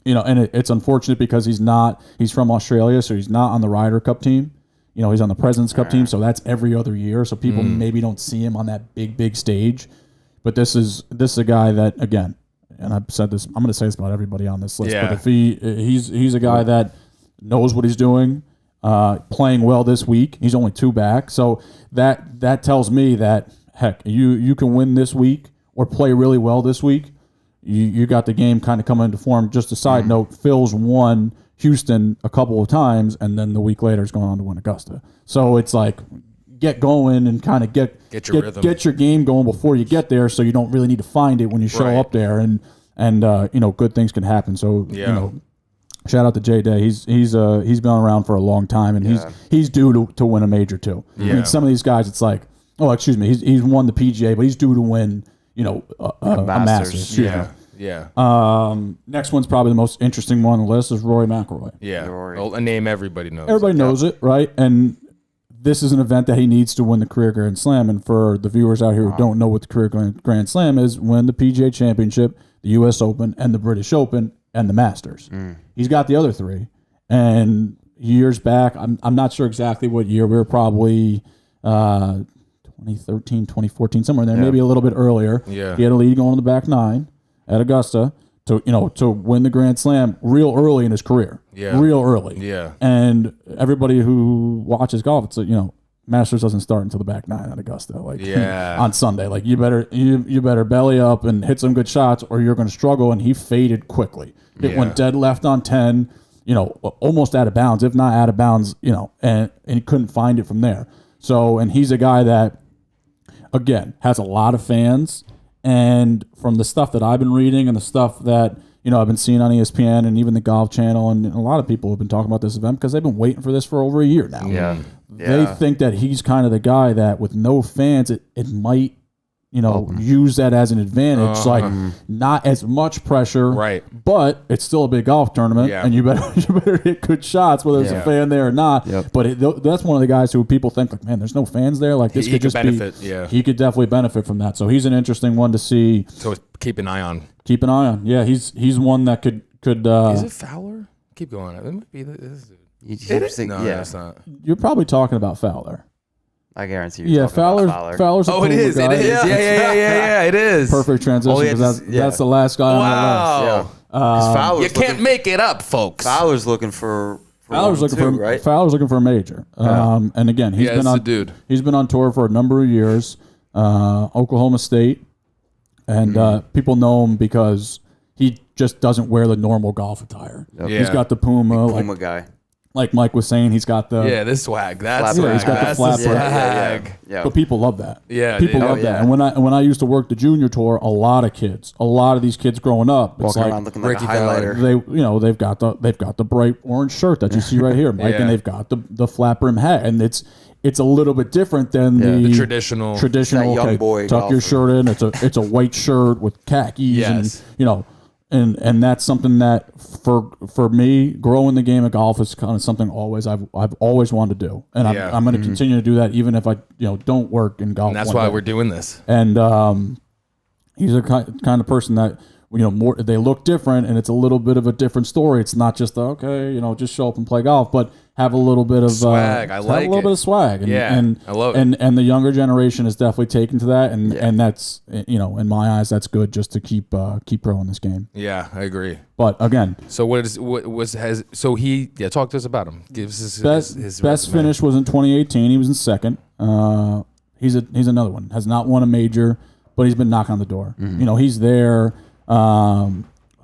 it's unfortunate because he's from Australia, so he's not on the Ryder Cup team. He's on the President's Cup team, so that's every other year. So people maybe don't see him on that big stage. But this is a guy that, again, and I've said this, I'm going to say this about everybody on this list. Yeah. But if he's a guy that knows what he's doing, playing well this week. He's only 2 back, so that tells me that heck, you can win this week or play really well this week. You got the game kind of coming into form. Just a side note, Phil's won Houston a couple of times, and then the week later is going on to win Augusta. So it's like, get going and kind of get your rhythm. Get your game going before you get there, so you don't really need to find it when you show up there, and good things can happen. So shout out to Jay Day. He's been around for a long time, and he's due to win a major too. Yeah. I mean, some of these guys, it's like, he's won the PGA, but he's due to win a Masters. Yeah. Next one's probably the most interesting one on the list is Rory McIlroy. Yeah. Well, a name everybody knows. Everybody knows it, right? And this is an event that he needs to win the career Grand Slam. And for the viewers out here who don't know what the career Grand Slam is, win the PGA Championship, the U.S. Open, and the British Open, and the Masters. He's got the other 3. And years back, I'm not sure exactly what year. We were probably 2013, 2014, somewhere in there, maybe a little bit earlier. Yeah. He had a lead going in the back 9 at Augusta to win the Grand Slam real early in his career. Yeah. Real early. Yeah. And everybody who watches golf, it's Masters doesn't start until the back 9 at Augusta. On Sunday. Like you better belly up and hit some good shots or you're going to struggle. And he faded quickly. It went dead left on 10, almost out of bounds, if not out of bounds, and he couldn't find it from there. So, and he's a guy that, again, has a lot of fans. And from the stuff that I've been reading and the stuff that, I've been seeing on ESPN and even the Golf Channel, and a lot of people have been talking about this event because they've been waiting for this for over a year now. Yeah. They think that he's kind of the guy that with no fans, it might, use that as an advantage. Like not as much pressure, right? But it's still a big golf tournament, and you better hit good shots whether there's a fan there or not. Yep. But that's one of the guys who people think like, man, there's no fans there. Like this could just benefit. be. Yeah, he could definitely benefit from that. So he's an interesting one to see. So keep an eye on. Keep an eye on. Yeah, he's one that could. Is it Fowler? Keep going. It might be this. No, that's not. You're probably talking about Fowler. I guarantee you. Yeah, Fowler's. Oh, it is. It is. Yeah. It is. Perfect transition because that's the last guy on the list. Yeah. You can't make it up, folks. Fowler's looking for right? Fowler's looking for a major. And again, he's been on tour for a number of years. Oklahoma State, and people know him because he just doesn't wear the normal golf attire. Yep. He's got the Puma guy. Like Mike was saying, he's got the this swag. That's swag. He's got the flat swag. Yeah. But people love that. Yeah, people love that. And when I used to work the junior tour, a lot of these kids growing up, it's walking like around looking like a highlighter. They've got the bright orange shirt that you see right here, Mike, and they've got the flat brim hat, and it's a little bit different than the traditional young boy tuck golfer. your shirt in. It's a white shirt with khakis, and that's something that for me, growing the game of golf is kind of something I've always wanted to do, and I'm going to continue to do that even if I don't work in golf. And that's why we're doing this. And he's a kind of person that more they look different, and it's a little bit of a different story. It's not just just show up and play golf, but have a little bit of swag. I like a little bit of swag. And I love it. And the younger generation is definitely taken to that, and that's in my eyes that's good just to keep growing this game. Yeah, I agree. But again, so talk to us about him. Give us his best finish was in 2018. He was in second. He's another one. Has not won a major, but he's been knocking on the door. You know, he's there a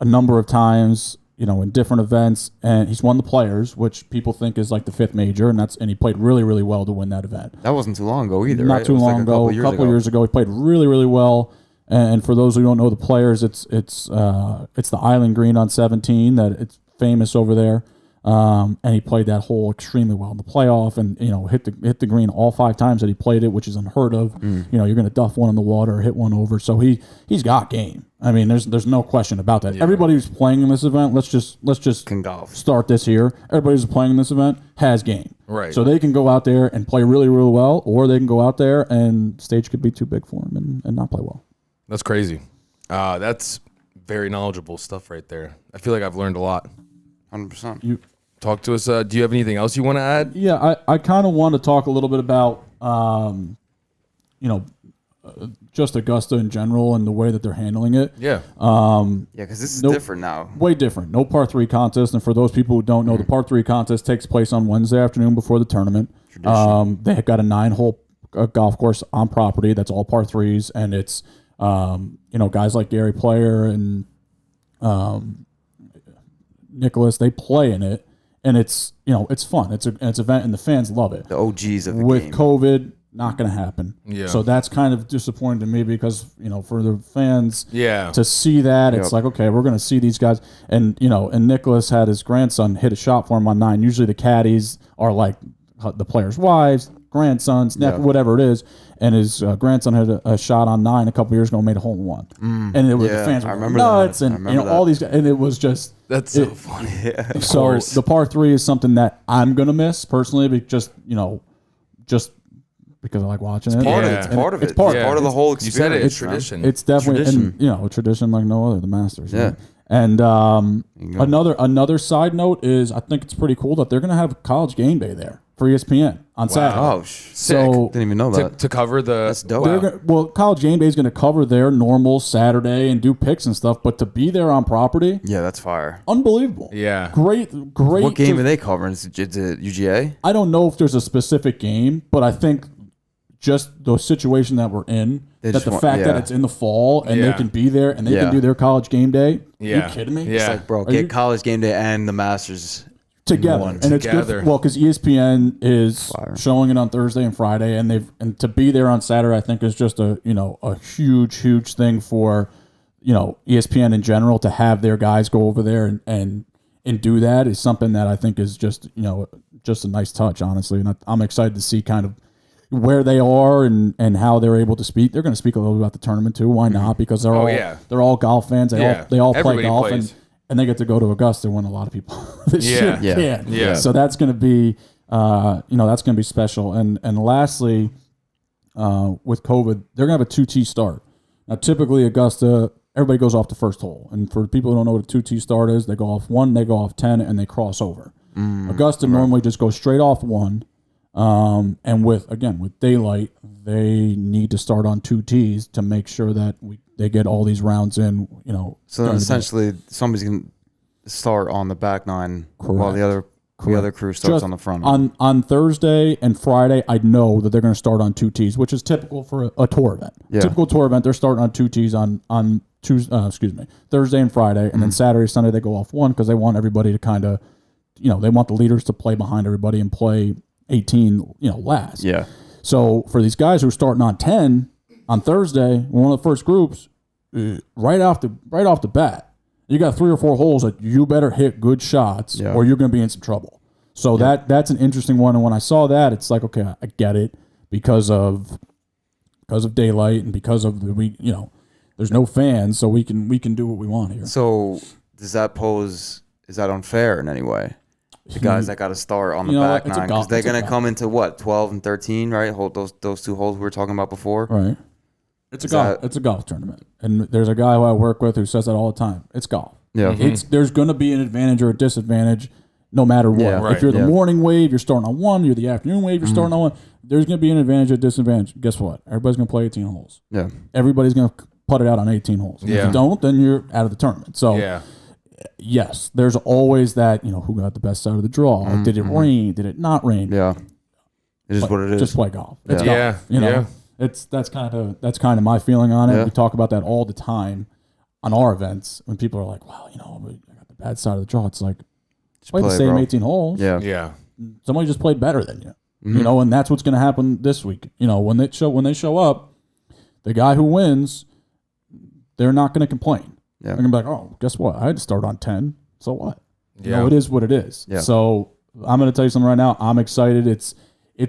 number of times, you know, in different events, and he's won the Players, which people think is like the 5th major, and he played really, really well to win that event. That wasn't too long ago either. Not right? too long ago. A couple years ago, he played really, really well. And for those who don't know the Players, it's the Island Green on 17 that it's famous over there. And he played that hole extremely well in the playoff, and you know hit the green all 5 times that he played it, which is unheard of. You know, you're going to duff one in the water or hit one over, so he's got game. I mean, there's no question about that. Yeah. Everybody who's playing in this event, let's just can golf. Start this here. Everybody who's playing in this event has game, right? So they can go out there and play really, really well, or they can go out there and stage could be too big for them and not play well. That's crazy. That's very knowledgeable stuff right there. I feel like I've learned a lot. 100%. You talk to us. Do you have anything else you want to add? Yeah, I kind of want to talk a little bit about, you know, just Augusta in general and the way that they're handling it. Yeah. Because this is different now. Way different. No par 3 contest. And for those people who don't know, the par 3 contest takes place on Wednesday afternoon before the tournament. They have got a 9-hole golf course on property that's all par 3s, and it's you know, guys like Gary Player and Nicholas, they play in it, and it's, you know, it's fun. It's an event, and the fans love it. The OGs of the With game. COVID, not going to happen. Yeah. So that's kind of disappointing to me because, you know, for the fans to see that, it's like, okay, we're going to see these guys. And, you know, and Nicholas had his grandson hit a shot for him on 9. Usually the caddies are like the players' wives, grandsons, whatever it is. And his grandson had a shot on 9 a couple years ago and made a hole in 1. And it was the fans were nuts, and you know, all these guys, and it was just so funny. So the par 3 is something that I'm gonna miss personally, because you know, just because I like watching it. It's part of the whole experience. You said it. It's tradition. It's definitely and, you know, a tradition like no other. The Masters. Yeah. Right? And another side note is I think it's pretty cool that they're gonna have college game day there for ESPN on Saturday. Oh, so didn't even know that. To cover the... That's dope. Well, College Game Day is going to cover their normal Saturday and do picks and stuff, but to be there on property... Yeah, that's fire. Unbelievable. Yeah. Great. What game are they covering? Is it UGA? I don't know if there's a specific game, but I think just the situation that we're in, that it's in the fall and they can be there and they can do their College Game Day. Yeah. Are you kidding me? Yeah. It's like, bro, get College Game Day and the Masters... together, and it's good. Well, because ESPN is showing it on Thursday and Friday, and to be there on Saturday, I think is just a huge thing for, you know, ESPN in general to have their guys go over there and do that is something that I think is just, you know, just a nice touch, honestly, and I'm excited to see kind of where they are and how they're able to speak. They're going to speak a little about the tournament too. Why not? Because they're all golf fans. They all play golf and they get to go to Augusta when a lot of people can't. Yeah. So that's going to be, that's going to be special. And lastly, with COVID, they're going to have a 2T start. Now, typically Augusta, everybody goes off the first hole. And for people who don't know what a 2T start is, they go off 1, they go off 10, and they cross over. Augusta normally just goes straight off 1. And with daylight, they need to start on 2 tees to make sure that they get all these rounds in, you know. So essentially somebody's going to start on the back 9 while the other crew starts on the front. On Thursday and Friday, I know that they're going to start on 2 tees, which is typical for a tour event. Yeah. Typical tour event, they're starting on 2 tees on Thursday and Friday, and then Saturday, Sunday they go off 1 because they want everybody to kind of, you know, they want the leaders to play behind everybody and play 18, you know, last. Yeah. So for these guys who are starting on 10 on Thursday, one of the first groups, right off the bat, you got 3 or 4 holes that you better hit good shots or you're going to be in some trouble. So that's an interesting one. And when I saw that, it's like, okay, I get it because of daylight and because of there's no fans, so we can do what we want here. So is that unfair in any way? The guys that got to start on the back 9, because they're going to come into what, 12 and 13, right? Those 2 holes we were talking about before. Right. It's a golf tournament, and there's a guy who I work with who says that all the time. It's golf. Yeah. There's going to be an advantage or a disadvantage, no matter what. Yeah, right. If you're the morning wave, you're starting on 1. You're the afternoon wave, you're starting on 1. There's going to be an advantage or disadvantage. Guess what? Everybody's going to play 18 holes. Yeah. Everybody's going to put it out on 18 holes. And if you don't, then you're out of the tournament. So. Yes, there's always that, you know, who got the best side of the draw. Did it rain? Did it not rain? Yeah. It is what it is. Just play golf. It's golf. You know? That's kind of my feeling on it. Yeah. We talk about that all the time on our events when people are like, "Wow, I got the bad side of the draw." It's like play the same 18 holes. Yeah. Yeah. Somebody just played better than you. Mm-hmm. And that's what's going to happen this week. When they show up, the guy who wins, they're not going to complain. Yeah. They're going to be like, "Oh, guess what? I had to start on 10. So what?" Yeah. It is what it is. Yeah. So I'm going to tell you something right now. I'm excited. It's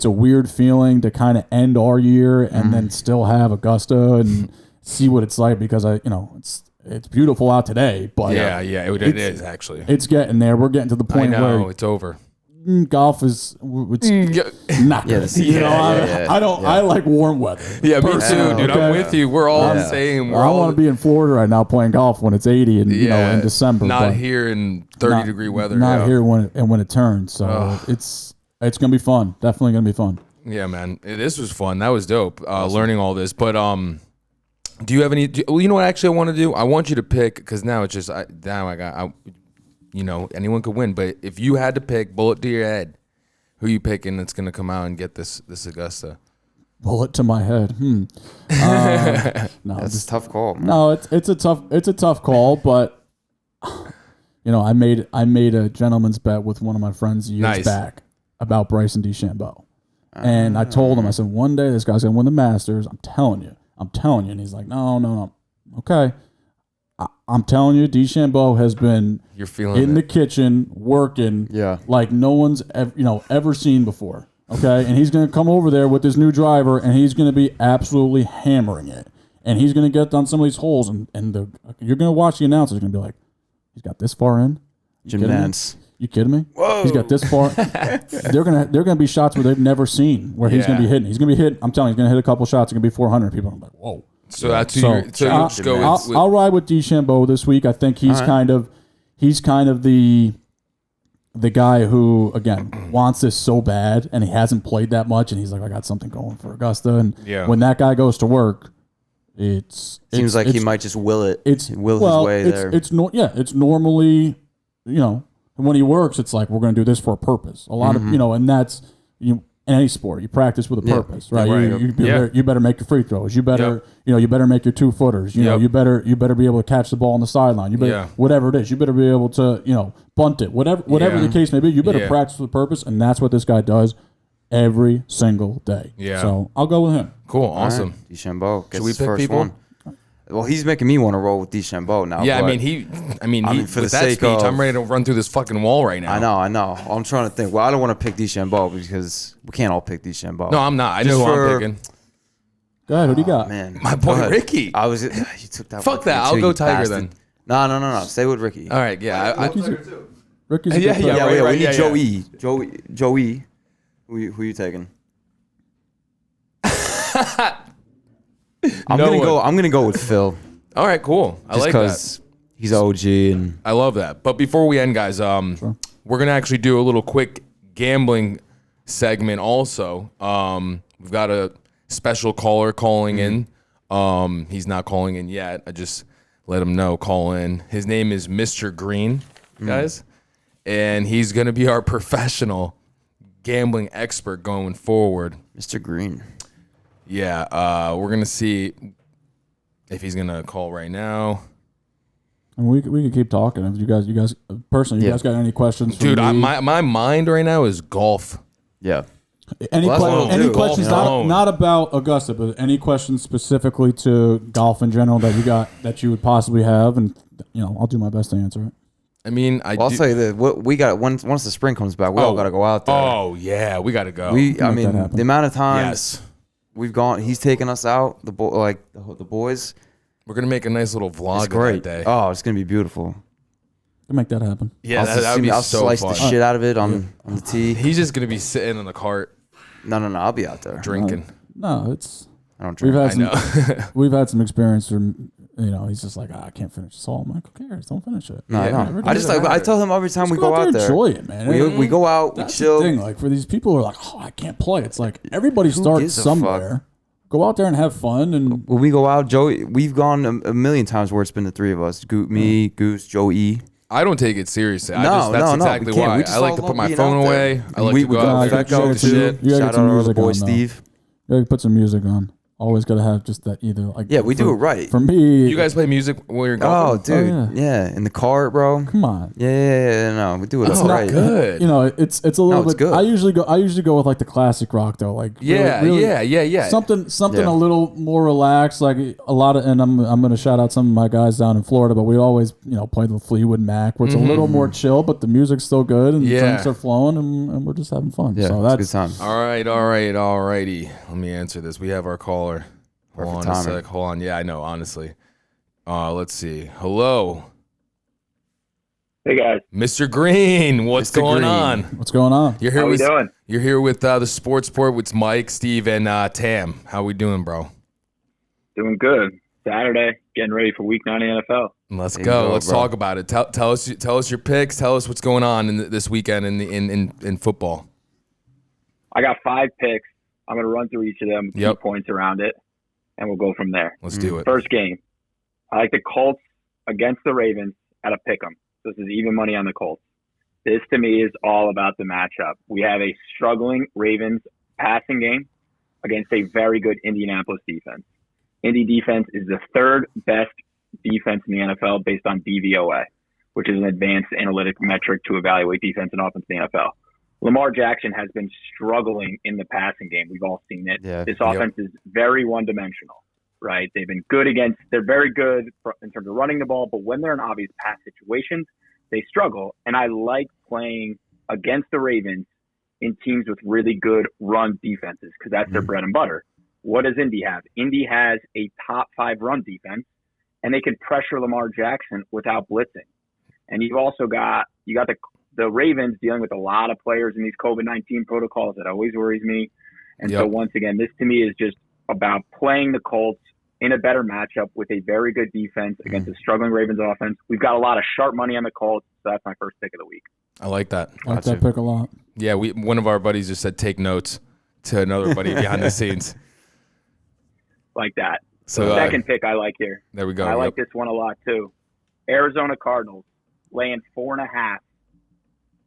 a weird feeling to kind of end our year and then still have Augusta and see what it's like because it's beautiful out today, but it is actually. it's getting there. We're getting to the point where it's over. golf is not good. I like warm weather. Yeah, me too, dude. Okay? I'm with you. We're all the same. I want to be in Florida right now playing golf when it's 80 and in December. Not here in 30-degree weather. Not here when it turns. So it's gonna be fun. Definitely gonna be fun. Yeah, man. This was fun. That was dope. Learning all this. But do you have any? You know what? Actually, I want to do. I want you to pick because now it's just anyone could win. But if you had to pick, bullet to your head, who you picking that's gonna come out and get this Augusta? Bullet to my head. No, That's a tough call, man. No, it's a tough call, but I made a gentleman's bet with one of my friends years back about Bryson D Chambo. And I told him, I said, one day this guy's gonna win the Masters. I'm telling you. And he's like, no. Okay. I'm telling you, DeChambeau has been in the kitchen working like no one's ever seen before. Okay, and he's going to come over there with his new driver, and he's going to be absolutely hammering it. And he's going to get on some of these holes, and you're going to watch the announcers. You're going to be like, he's got this far in. Jim Nance. You kidding me? Whoa. He's got this far. They're gonna be shots where they've never seen where he's gonna be hitting. He's gonna be hit. I'm telling you, he's gonna hit a couple shots. It's gonna be 400. People are like, whoa. So that's so just go. I'll ride with DeChambeau this week. I think he's kind of the guy who again wants this so bad, and he hasn't played that much, and he's like, I got something going for Augusta. And when that guy goes to work, seems like he might just will it. His way there. It's normally when he works, it's like we're going to do this for a purpose. A lot of and that's in any sport, you practice with a purpose, right? You better make your free throws. You better you better make your 2-footers. You better be able to catch the ball on the sideline. You better whatever it is. You better be able to bunt it. Whatever the case may be. You better practice with a purpose, and that's what this guy does every single day. Yeah. So I'll go with him. Cool. Awesome. Right. DeChambeau gets Should we his pick first people? one. Well, he's making me want to roll with DeChambeau now. Yeah, but I mean, for with that speech, I'm ready to run through this fucking wall right now. I know. I'm trying to think. Well, I don't want to pick DeChambeau because we can't all pick DeChambeau. No, I'm not. I know who I'm picking. Go ahead. Who do you got? Man, my boy Ricky. You took that. Fuck that. I'll go Tiger then. No. Stay with Ricky. All right. Yeah. Ricky's a good player. Right, we need Joey. Who you taking? I'm gonna go with Phil. All right, cool. I like that. He's OG and I love that. But before we end, guys, we're gonna actually do a little quick gambling segment. Also, we've got a special caller calling in. He's not calling in yet. I just let him know. Call in. His name is Mr. Green, guys, and he's gonna be our professional gambling expert going forward. Mr. Green. Yeah, we're gonna see if he's gonna call right now. And we can keep talking. If you guys personally, you guys got any questions? Dude, my mind right now is golf. Yeah. Any questions? Not about Augusta, but any questions specifically to golf in general that you would possibly have, and I'll do my best to answer it. I mean, I'll tell you that we got once the spring comes back, we all got to go out there. Oh yeah, we got to go. The amount of times we've gone, he's taken us out. The boys. We're gonna make a nice little vlog of that day. Oh, it's gonna be beautiful. We'll make that happen. Yeah, that'd be I'll so slice fun. the shit out of it on the tee. He's just gonna be sitting in the cart. No, I'll be out there drinking. No, it's. I don't drink. We've had some experience from. He's just like, I can't finish this all. I'm like, who cares? Don't finish it. No, I tell him every time we go out there. Enjoy it, man. We go out, we chill. The thing. Like for these people who are like, I can't play. It's like everybody starts somewhere. Go out there and have fun. And when we go out, Joey, we've gone a million times where it's been the three of us: me, Goose, Joey. I don't take it seriously. That's exactly why. I like to put my phone away. I like to go out there and shoot the shit. Shout out to our boy Steve. You gotta put some music on. Always got to have just that either. Like Yeah, we do it right. For me, You guys play music when you're golfing? Oh, dude. Oh, yeah. In the car, bro. Come on. Yeah. No, we do it That's all not right. good. You know, it's a little it's bit. good. I usually go with like the classic rock though. Like really, Something Yeah. a little more relaxed. Like a lot of, and I'm going to shout out some of my guys down in Florida, but we always play the Fleetwood Mac, where it's a little more chill, but the music's still good and the drinks are flowing, and we're just having fun. Yeah, so it's that's a good time. All righty. Let me answer this. We have our caller. Hold on a sec. Hold on. Yeah, I know, honestly. Let's see. Hello. Hey, guys. Mr. Green. What's going on? What's going on? You're here How we with doing? You're here with the Sports Report with Mike, Steve, and Tam. How we doing, bro? Doing good. Saturday, getting ready for Week 9 of the NFL. Let's go. Let's talk about it. Tell us your picks. Tell us what's going on this weekend in football. I got 5 picks. I'm going to run through each of them, key points around it, and we'll go from there. Let's do it. First game, I like the Colts against the Ravens at a pick 'em. This is even money on the Colts. This, to me, is all about the matchup. We have a struggling Ravens passing game against a very good Indianapolis defense. Indy defense is the 3rd best defense in the NFL based on DVOA, which is an advanced analytic metric to evaluate defense and offense in the NFL. Lamar Jackson has been struggling in the passing game. We've all seen it. Yeah. This offense is very one-dimensional, right? They're very good in terms of running the ball, but when they're in obvious pass situations, they struggle. And I like playing against the Ravens in teams with really good run defenses because that's their bread and butter. What does Indy have? Indy has a top 5 run defense, and they can pressure Lamar Jackson without blitzing. And you've also got the Ravens dealing with a lot of players in these COVID-19 protocols. That always worries me. And so once again, this to me is just about playing the Colts in a better matchup with a very good defense against a struggling Ravens offense. We've got a lot of sharp money on the Colts, so that's my first pick of the week. I like that. I like that pick a lot. Yeah, one of our buddies just said take notes to another buddy behind the scenes. Like that. So second pick I like here. There we go. I like this one a lot too. Arizona Cardinals laying 4.5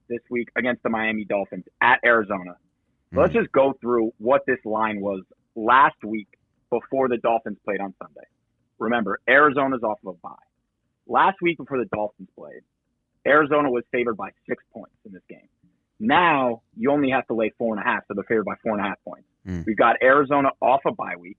this week against the Miami Dolphins at Arizona. So let's just go through what this line was last week before the Dolphins played on Sunday. Remember, Arizona's off of a bye. Last week before the Dolphins played, Arizona was favored by 6 points in this game. Now you only have to lay 4.5, so they're favored by 4.5 points. We've got Arizona off a bye week.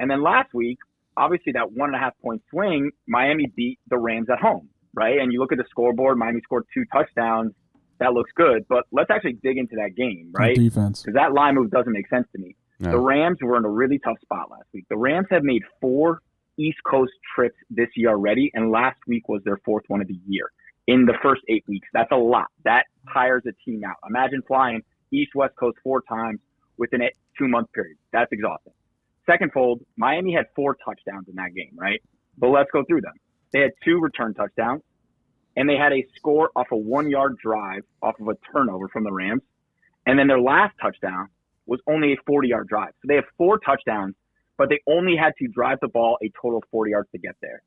And then last week, obviously that 1.5 point swing, Miami beat the Rams at home, right? And you look at the scoreboard, Miami scored 2 touchdowns. That looks good. But let's actually dig into that game, right? Defense. Because that line move doesn't make sense to me. No. The Rams were in a really tough spot last week. The Rams have made 4 East Coast trips this year already, and last week was their 4th one of the year in the first 8 weeks. That's a lot. That tires a team out. Imagine flying East, West Coast 4 times within a 2-month period. That's exhausting. Second fold, Miami had 4 touchdowns in that game, right? But let's go through them. They had 2 return touchdowns, and they had a score off a 1-yard drive off of a turnover from the Rams. And then their last touchdown was only a 40-yard drive. So they have 4 touchdowns, but they only had to drive the ball a total of 40 yards to get there.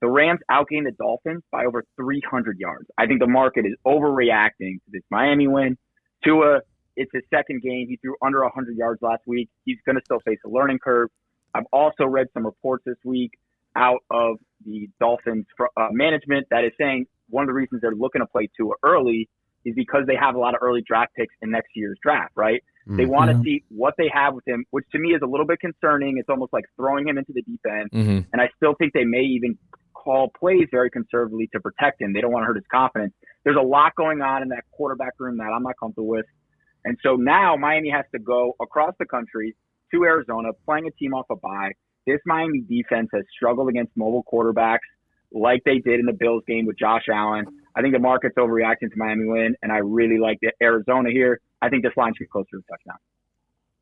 The Rams outgained the Dolphins by over 300 yards. I think the market is overreacting to this Miami win. Tua, it's his second game. He threw under 100 yards last week. He's going to still face a learning curve. I've also read some reports this week out of the Dolphins management that is saying one of the reasons they're looking to play Tua early is because they have a lot of early draft picks in next year's draft, right? They want to see what they have with him, which to me is a little bit concerning. It's almost like throwing him into the deep end. And I still think they may even call plays very conservatively to protect him. They don't want to hurt his confidence. There's a lot going on in that quarterback room that I'm not comfortable with. And so now Miami has to go across the country to Arizona, playing a team off a bye. This Miami defense has struggled against mobile quarterbacks like they did in the Bills game with Josh Allen. I think the market's overreacting to Miami win, and I really like the Arizona here. I think this line should be closer to a touchdown.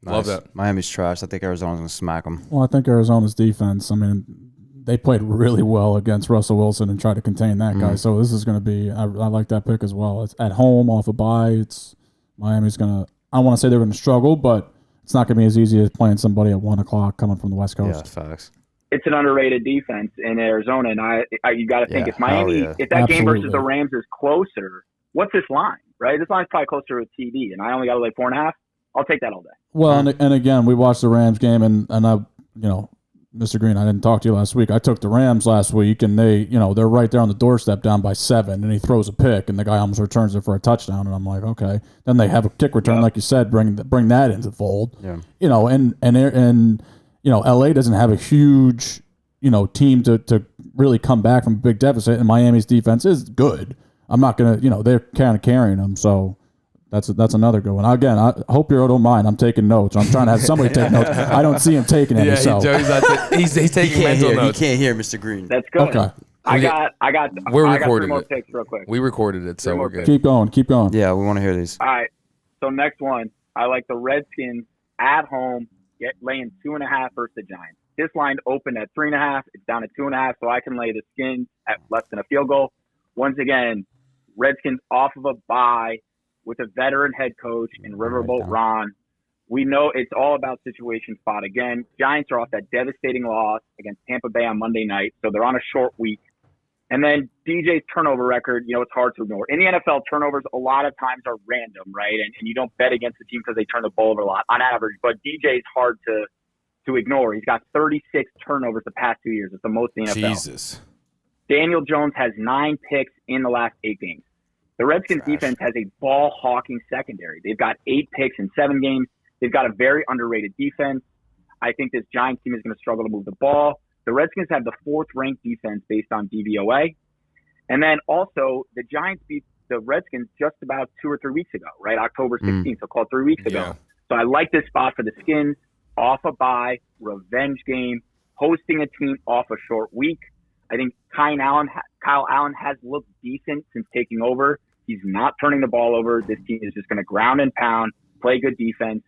Nice. Love that. Miami's trash. I think Arizona's going to smack them. Well, I think Arizona's defense, I mean, they played really well against Russell Wilson and tried to contain that guy. So this is going to be, I like that pick as well. It's at home, off a bye. Miami's going to, I don't want to say they're going to struggle, but it's not going to be as easy as playing somebody at 1 o'clock coming from the West Coast. Yeah, facts. It's an underrated defense in Arizona, and you got to think if Miami, if that game versus the Rams is closer, what's this line, right? This line's probably closer to TD, and I only got to lay 4.5. I'll take that all day. Well, and again, we watched the Rams game, and Mr. Green, I didn't talk to you last week. I took the Rams last week, and they're right there on the doorstep down by 7, and he throws a pick, and the guy almost returns it for a touchdown, and I'm like, okay. Then they have a kick return, like you said, bring that into the fold. Yeah. And LA doesn't have a huge, team to really come back from a big deficit, and Miami's defense is good. I'm not gonna, they're kind of carrying them, so. That's another good one. Again, I hope you don't mind. I'm taking notes. I'm trying to have somebody take notes. I don't see him taking any. He's taking mental notes. He can't hear Mr. Green. That's good. Okay. I got. We're I recording got 3 more it. picks real quick. We recorded it, so we're good. Keep going. Yeah, we want to hear these. All right. So next one, I like the Redskins at home, laying 2.5 versus the Giants. This line opened at 3.5. It's down to 2.5, so I can lay the Skins at less than a field goal. Once again, Redskins off of a bye with a veteran head coach in Riverboat Ron. We know it's all about situation spot again. Giants are off that devastating loss against Tampa Bay on Monday night, so they're on a short week. And then DJ's turnover record, it's hard to ignore. In the NFL, turnovers a lot of times are random, right? And you don't bet against the team because they turn the ball over a lot on average. But DJ's hard to ignore. He's got 36 turnovers the past 2 years. It's the most in the NFL. Jesus. Daniel Jones has 9 picks in the last 8 games. The Redskins defense has a ball-hawking secondary. They've got 8 picks in 7 games. They've got a very underrated defense. I think this Giants team is going to struggle to move the ball. The Redskins have the 4th-ranked defense based on DVOA. And then also, the Giants beat the Redskins just about 2 or 3 weeks ago, right? October 16th, so called 3 weeks ago. Yeah. So I like this spot for the Skins. Off a bye, revenge game, hosting a team off a short week. I think Kyle Allen has looked decent since taking over. He's not turning the ball over. This team is just going to ground and pound, play good defense.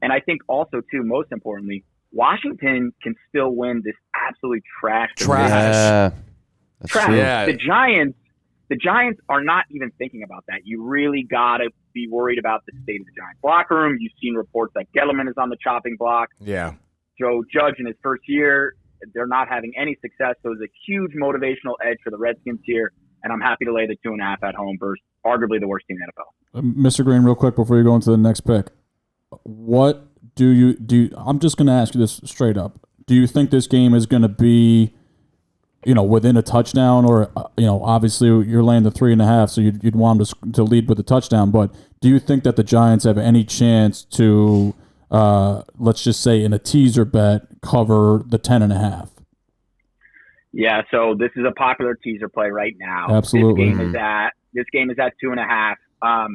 And I think also, too, most importantly, Washington can still win this absolutely trash. Yeah, that's true. Yeah. The Giants are not even thinking about that. You really got to be worried about the state of the Giants locker room. You've seen reports that Gettleman is on the chopping block. Yeah. Joe Judge in his first year, they're not having any success. So it's a huge motivational edge for the Redskins here. And I'm happy to lay the 2.5 at home versus arguably the worst team in the NFL. Mr. Green, real quick before you go into the next pick, what do you? I'm just going to ask you this straight up. Do you think this game is going to be, within a touchdown, or obviously you're laying the 3.5, so you'd want them to lead with a touchdown. But do you think that the Giants have any chance to, let's just say in a teaser bet, cover the 10.5? Yeah, so this is a popular teaser play right now. Absolutely. This game is at 2.5.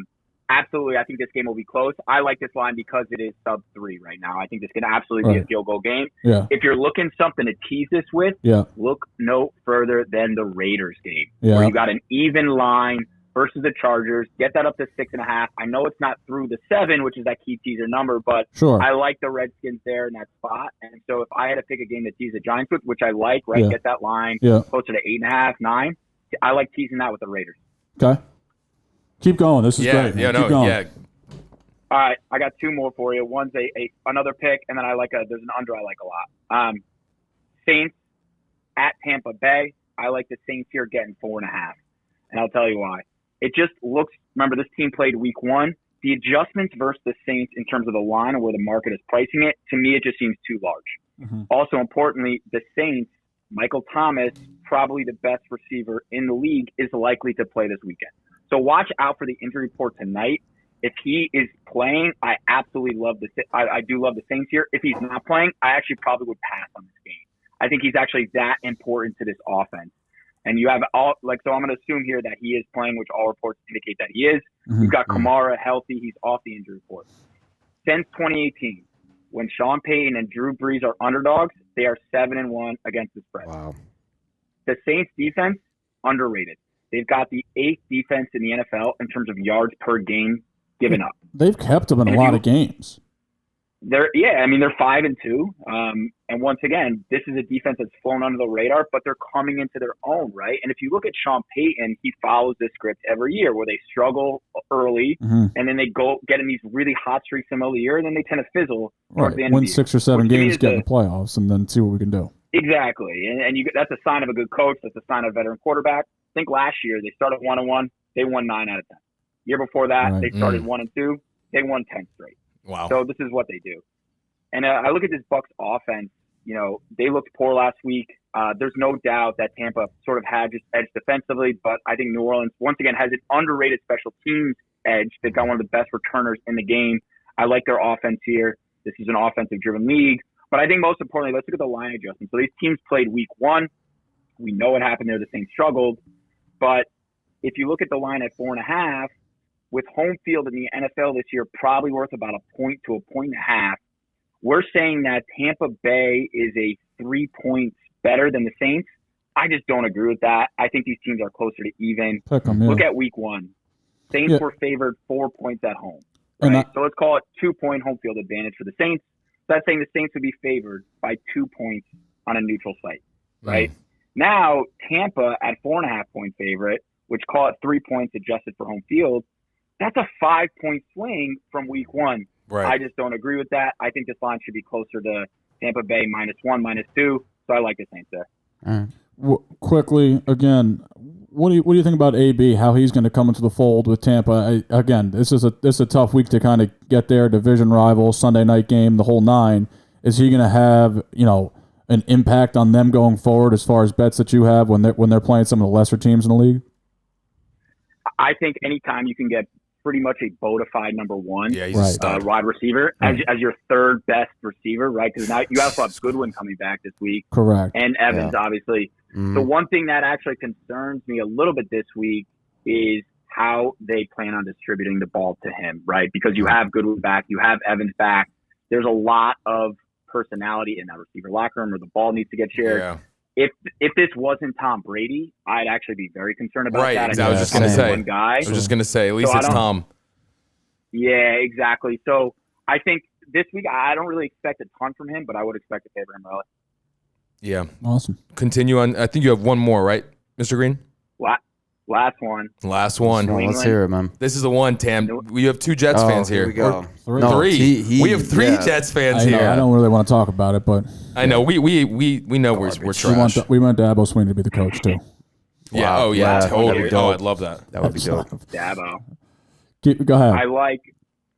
Absolutely, I think this game will be close. I like this line because it is sub 3 right now. I think this can absolutely be a field goal game. Yeah. If you're looking something to tease this with, look no further than the Raiders game, where you got an even line versus the Chargers. Get that up to 6.5. I know it's not through the 7, which is that key teaser number, but I like the Redskins there in that spot. And so if I had to pick a game to tease the Giants with, which I like, right, get that line closer to 8.5, 9. I like teasing that with the Raiders. Okay. Keep going. This is great. Yeah, Keep going. Yeah. All right, I got 2 more for you. One's another pick, and then there's an under I like a lot. Saints at Tampa Bay. I like the Saints here getting 4.5, and I'll tell you why. It just looks. Remember, this team played Week 1. The adjustments versus the Saints in terms of the line and where the market is pricing it, to me, it just seems too large. Mm-hmm. Also, importantly, the Saints, Michael Thomas, probably the best receiver in the league, is likely to play this weekend. So watch out for the injury report tonight. If he is playing, I absolutely love I do love the Saints here. If he's not playing, I actually probably would pass on this game. I think he's actually that important to this offense. And you have so I'm going to assume here that he is playing, which all reports indicate that he is. Mm-hmm. You've got Kamara healthy. He's off the injury report. Since 2018, when Sean Payton and Drew Brees are underdogs, they are 7-1 against the spread. Wow. The Saints defense, underrated. They've got the 8th defense in the NFL in terms of yards per game given up. They've kept them in a lot of games. They're 5-2. And once again, this is a defense that's flown under the radar, but they're coming into their own, right? And if you look at Sean Payton, he follows this script every year where they struggle early, and then they go get in these really hot streaks in the middle of the year, and then they tend to fizzle towards the end Win of the 6 year. or 7 games, get in the playoffs, and then see what we can do. Exactly. And that's a sign of a good coach. That's a sign of a veteran quarterback. I think last year they started 1-1. They won 9 out of 10. Year before that, they started 1-2. They won 10 straight. Wow. So this is what they do. And I look at this Bucs offense. they looked poor last week. There's no doubt that Tampa sort of had just edge defensively, but I think New Orleans, once again, has an underrated special teams edge. They've got one of the best returners in the game. I like their offense here. This is an offensive-driven league. But I think most importantly, let's look at the line adjustment. So these teams played week 1. We know what happened there. The Saints struggled. But if you look at the line at 4.5, with home field in the NFL this year probably worth about a point to a point and a half, we're saying that Tampa Bay is a 3 points better than the Saints. I just don't agree with that. I think these teams are closer to even. Look at week 1. Saints were favored 4 points at home. Right? So let's call it 2-point home field advantage for the Saints. So that's saying the Saints would be favored by 2 points on a neutral site. Right? Now, Tampa at 4.5-point favorite, which call it 3 points adjusted for home field, that's a 5-point swing from week 1. Right. I just don't agree with that. I think this line should be closer to Tampa Bay -1, -2. So I like the Saints there. Quickly, again, what do you think about AB? How he's going to come into the fold with Tampa? Again, this is a tough week to kind of get there. Division rival, Sunday night game, the whole 9. Is he going to have an impact on them going forward as far as bets that you have when they're playing some of the lesser teams in the league? I think anytime you can get pretty much a bona fide number 1 wide receiver as your third best receiver, right? Because now you also have Goodwin coming back this week. Correct. And Evans, obviously. The one thing that actually concerns me a little bit this week is how they plan on distributing the ball to him, right? Because you have Goodwin back, you have Evans back. There's a lot of personality in that receiver locker room where the ball needs to get shared. Yeah. If this wasn't Tom Brady, I'd actually be very concerned about that. Right, I was just going to say. At least it's Tom. Yeah, exactly. So I think this week I don't really expect a ton from him, but I would expect to favor him early. Yeah. Awesome. Continue on. I think you have one more, right, Mr. Green? Last one. Let's hear it, man. This is the one, Tam. We have 2 Jets fans here. Here we go. Three. We have 3 Jets fans here. I don't really want to talk about it, but I know we know we're trash. We want Dabo Sweeney to be the coach too. Yeah. Wow. Oh yeah. Totally. Dope. Oh, I'd love that. That would be dope. Dabo. Go ahead.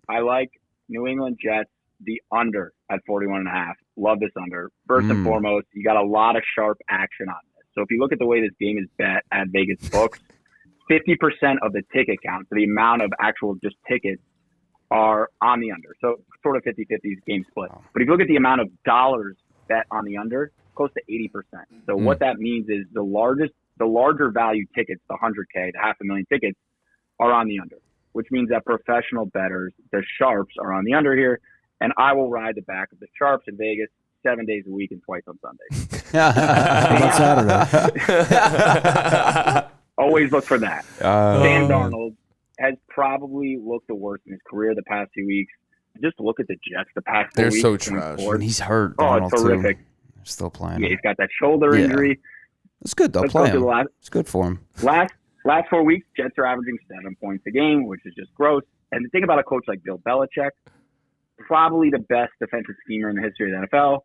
I like New England Jets, the under at 41.5. Love this under. First and foremost, you got a lot of sharp action on this. So if you look at the way this game is bet at Vegas books, 50% of the ticket count, so the amount of actual just tickets, are on the under. So sort of 50-50 game split. But if you look at the amount of dollars bet on the under, close to 80%. So what that means is the larger value tickets, the 100K, the 500,000 tickets, are on the under, which means that professional bettors, the sharps, are on the under here. And I will ride the back of the sharps in Vegas 7 days a week and twice on Sundays. About Saturday. Always look for that. Sam Darnold has probably looked the worst in his career the past 2 weeks. Just look at the Jets the past 4 weeks. They're so trash. And he's hurt. Oh, Darnold, it's horrific. Too. They're still playing. Yeah, he's got that shoulder injury. It's good, though. Play him. It's good for him. Last 4 weeks, Jets are averaging 7 points a game, which is just gross. And the thing about a coach like Bill Belichick, probably the best defensive schemer in the history of the NFL,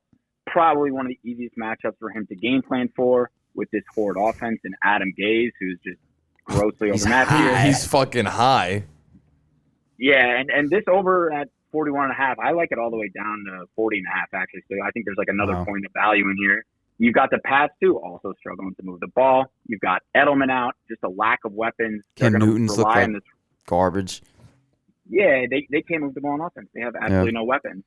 probably one of the easiest matchups for him to game plan for with this horrid offense and Adam Gase, who's just grossly overmatched here. He's fucking high. Yeah, and this over at 41.5, I like it all the way down to 40.5, actually. So I think there's like another point of value in here. You've got the Pats, too, also struggling to move the ball. You've got Edelman out, just a lack of weapons. Cam Newton's look like garbage. Yeah, they can't move the ball on offense. They have absolutely no weapons.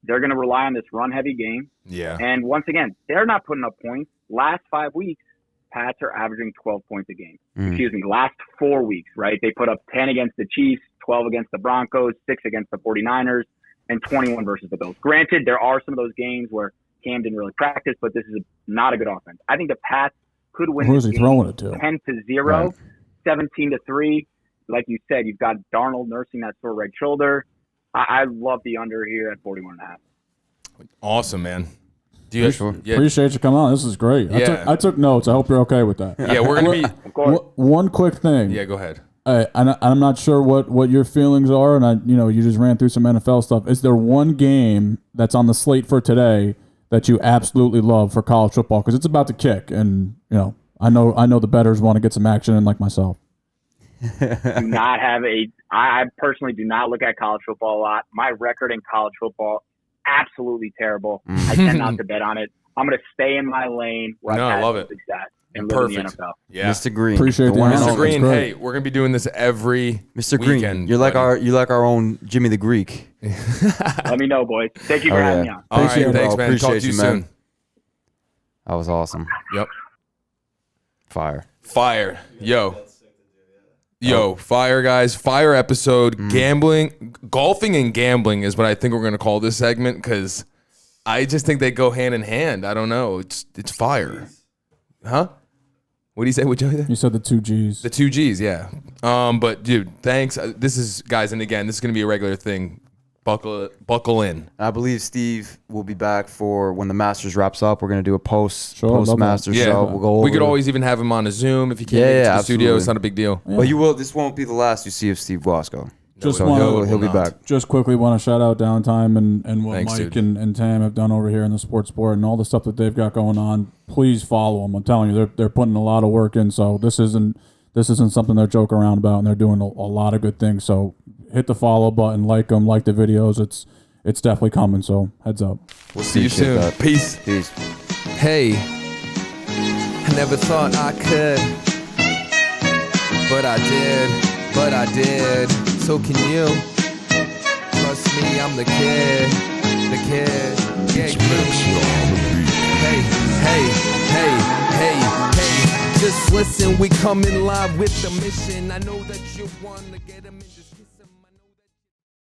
They're going to rely on this run-heavy game. Yeah. And once again, they're not putting up points. Last 5 weeks, Pats are averaging 12 points a game. Excuse me, last 4 weeks, right? They put up 10 against the Chiefs, 12 against the Broncos, 6 against the 49ers, and 21 versus the Bills. Granted, there are some of those games where Cam didn't really practice, but this is not a good offense. I think the Pats could win Who's he throwing it to? 10-0, Right. 17-3. Like you said, you've got Darnold nursing that sore right shoulder. I love the under here at 41.5. Awesome, man. Appreciate you coming on. This is great. Yeah. I took notes. I hope you're okay with that. Yeah, we're going to be... Of course. One quick thing. Yeah, go ahead. I'm not sure what your feelings are, and you just ran through some NFL stuff. Is there one game that's on the slate for today that you absolutely love for college football? Because it's about to kick, and I know the bettors want to get some action in, like myself. I personally do not look at college football a lot. My record in college football absolutely terrible. I tend not to bet on it. I'm going to stay in my lane where I've had love it. success and live in the NFL. Yeah. Mr. Green. Appreciate the one honor. Mr. Green, That's hey, we're going to be doing this every Mr. weekend. Green, you're like our own Jimmy the Greek. Let me know, boys. Thank you for having me on. All right, Appreciate it, thanks, bro. man. Talk Appreciate to you you, man. soon. That was awesome. Yep. Fire. Yo, fire, guys. Fire episode. Golfing and gambling is what I think we're going to call this segment because I just think they go hand in hand. I don't know. It's fire. Huh? What do you say? What You said the 2 G's. The 2 G's, yeah. But, dude, thanks. This is, guys, and again, this is going to be a regular thing. Buckle in. I believe Steve will be back for when the Masters wraps up. We're going to do a post Masters Yeah. show. We'll go over We could always even have him on a Zoom if he can't get to the studio. It's not a big deal. Yeah. But you will. This won't be the last you see of Steve Guasco. Just So wanna- he'll be back. Just quickly want to shout out Downtime and what Thanks, Mike dude. and Tam have done over here in the sports sport and all the stuff that they've got going on. Please follow them. I'm telling you, they're putting a lot of work in. So this isn't something they're joking around about, and they're doing a lot of good things. So hit the follow button, like them, like the videos. It's definitely coming. So heads up. We'll see you Appreciate soon. that. Peace. Hey, I never thought I could, but I did, so can you? Trust me, I'm the kid, yeah, hey, just listen, we coming live with the mission, I know that you want to get them in this